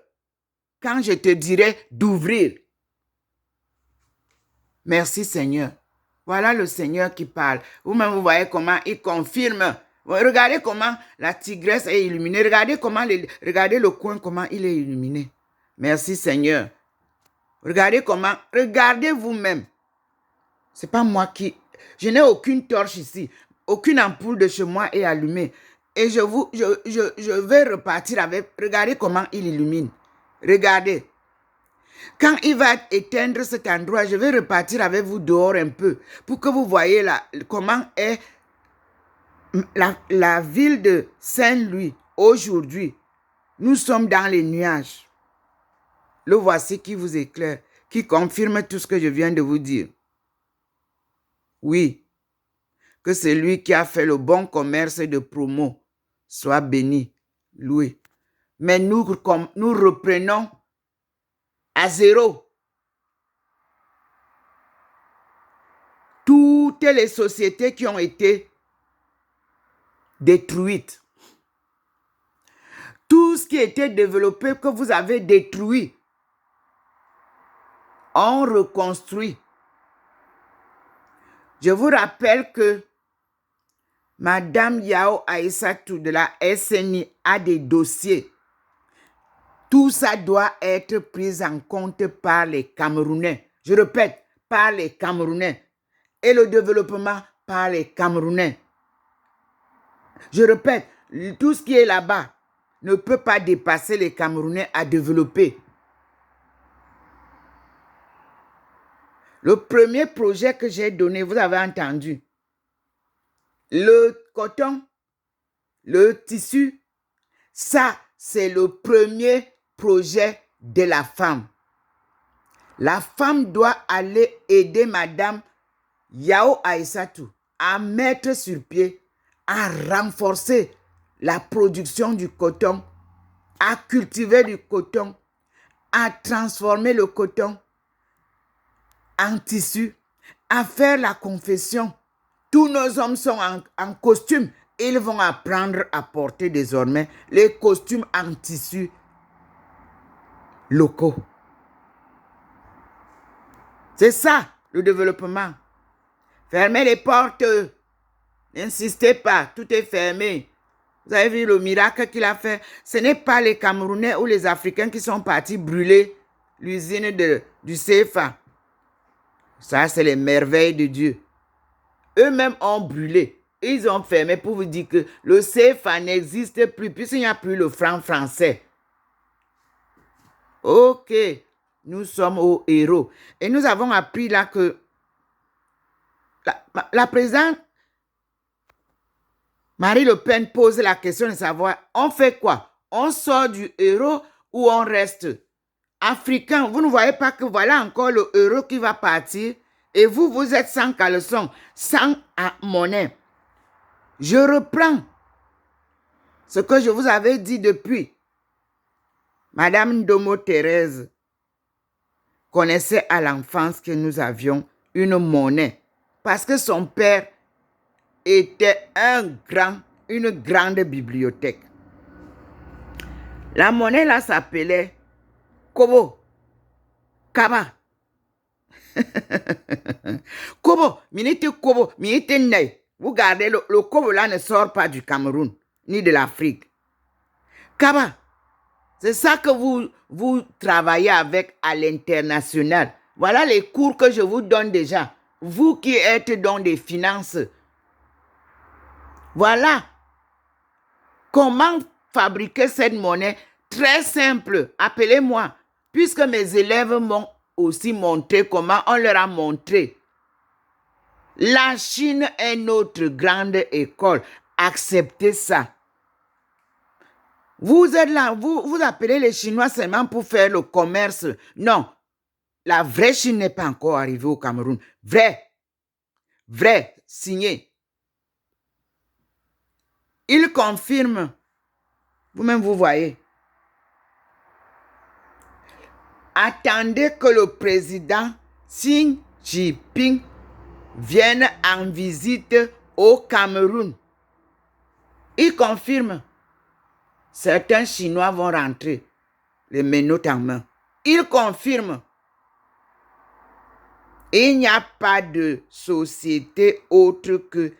quand je te dirai d'ouvrir. Merci Seigneur. Voilà le Seigneur qui parle. Vous-même, vous voyez comment il confirme. Regardez comment la tigresse est illuminée. Regardez le coin, comment il est illuminé. Merci Seigneur. Regardez comment. Regardez vous-même. C'est pas moi qui... Je n'ai aucune torche ici. Aucune ampoule de chez moi est allumée. Et je vais repartir avec... Regardez comment il illumine. Regardez. Quand il va éteindre cet endroit, je vais repartir avec vous dehors un peu pour que vous voyez comment est la ville de Saint-Louis aujourd'hui. Nous sommes dans les nuages. Le voici qui vous éclaire, qui confirme tout ce que je viens de vous dire. Oui, que celui qui a fait le bon commerce de promo soit béni, loué. Mais nous reprenons à zéro. Toutes les sociétés qui ont été détruites. Tout ce qui était développé que vous avez détruit, on reconstruit. Je vous rappelle que Madame Yao Aïssatou de la SNI a des dossiers Tout ça doit être pris en compte par les Camerounais. Je répète, par les Camerounais. Et le développement par les Camerounais. Je répète, tout ce qui est là-bas ne peut pas dépasser les Camerounais à développer. Le premier projet que j'ai donné, vous avez entendu, le coton, le tissu, ça, c'est le premier projet de la femme. La femme doit aller aider Madame Yao Aïssatou à mettre sur pied, à renforcer la production du coton, à cultiver du coton, à transformer le coton en tissu, à faire la confection. Tous nos hommes sont en costume. Ils vont apprendre à porter désormais les costumes en tissu locaux. C'est ça, le développement. Fermez les portes. N'insistez pas, tout est fermé. Vous avez vu le miracle qu'il a fait. Ce n'est pas les Camerounais ou les Africains qui sont partis brûler l'usine du CFA. Ça, c'est les merveilles de Dieu. Eux-mêmes ont brûlé. Ils ont fermé pour vous dire que le CFA n'existe plus puisqu'il n'y a plus le franc français. Ok, nous sommes aux héros. Et nous avons appris là que la présidente Marie Le Pen pose la question de savoir, on fait quoi? On sort du euro ou on reste africain? Vous ne voyez pas que voilà encore le euro qui va partir et vous, vous êtes sans caleçon, sans monnaie. Je reprends ce que je vous avais dit depuis. Madame Ndomo Thérèse connaissait à l'enfance que nous avions une monnaie parce que son père était une grande bibliothèque. La monnaie là s'appelait Kobo, Kaba. Kobo, minute Kobo, minute Ney. Vous gardez, le Kobo là ne sort pas du Cameroun, ni de l'Afrique. Kaba, c'est ça que vous travaillez avec à l'international. Voilà les cours que je vous donne déjà. Vous qui êtes dans des finances. Voilà comment fabriquer cette monnaie. Très simple. Appelez-moi. Puisque mes élèves m'ont aussi montré comment on leur a montré. La Chine est notre grande école. Acceptez ça. Vous êtes là, vous appelez les Chinois seulement pour faire le commerce. Non, la vraie Chine n'est pas encore arrivée au Cameroun. Vrai, signé. Il confirme. Vous-même, vous voyez. Attendez que le président Xi Jinping vienne en visite au Cameroun. Il confirme. Certains Chinois vont rentrer, les menottes en main. Il confirme. Il n'y a pas de société autre que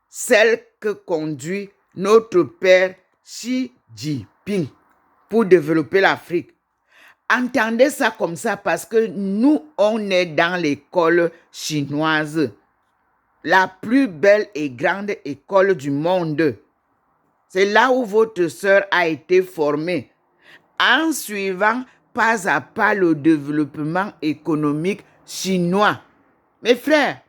celle que conduit notre père Xi Jinping pour développer l'Afrique. Entendez ça comme ça parce que nous, on est dans l'école chinoise. La plus belle et grande école du monde. C'est là où votre sœur a été formée. En suivant pas à pas le développement économique chinois. Mes frères,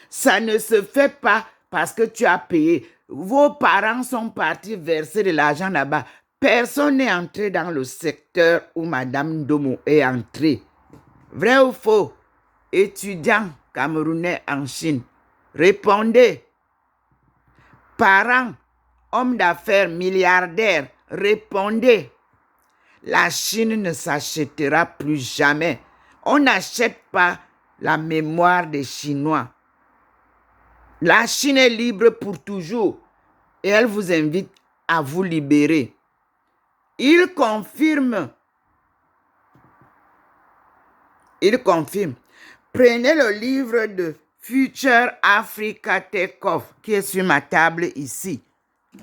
ça ne se fait pas parce que tu as payé. Vos parents sont partis verser de l'argent là-bas. Personne n'est entré dans le secteur où Madame Ndomo est entrée. Vrai ou faux? Étudiants camerounais en Chine, répondez. Parents, hommes d'affaires, milliardaires, répondez. La Chine ne s'achètera plus jamais. On n'achète pas la mémoire des Chinois. La Chine est libre pour toujours et elle vous invite à vous libérer. Il confirme. Prenez le livre de Future Africa Takeoff qui est sur ma table ici.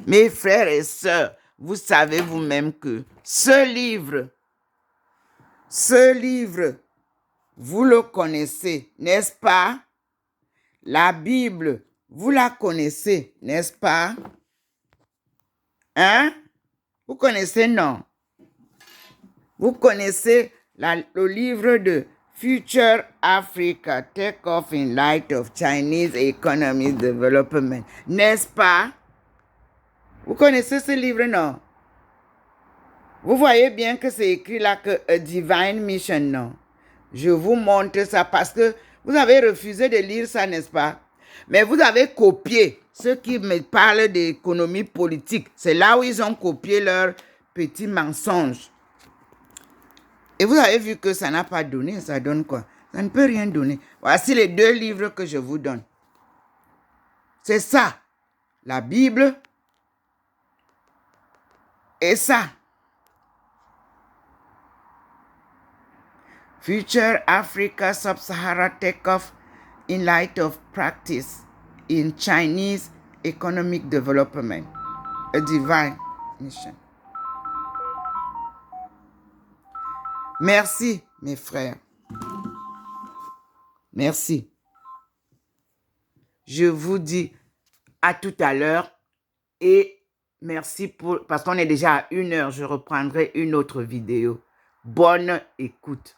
Mes frères et sœurs, vous savez vous-même que ce livre, vous le connaissez, n'est-ce pas? La Bible, vous la connaissez, n'est-ce pas? Hein? Vous connaissez, non? Vous connaissez le livre de Future Africa, Take Off in Light of Chinese Economic Development, n'est-ce pas? Vous connaissez ce livre, non? Vous voyez bien que c'est écrit là que A Divine Mission, non? Je vous montre ça parce que vous avez refusé de lire ça, n'est-ce pas? Mais vous avez copié ceux qui me parlent d'économie politique. C'est là où ils ont copié leurs petits mensonges. Et vous avez vu que ça n'a pas donné. Ça donne quoi? Ça ne peut rien donner. Voici les 2 livres que je vous donne. C'est ça. La Bible et ça. Future Africa Sub-Sahara Takeoff in Light of Practice in Chinese Economic Development. A Divine Mission. Merci, mes frères. Merci. Je vous dis à tout à l'heure et merci parce qu'on est déjà à 1 heure. Je reprendrai une autre vidéo. Bonne écoute.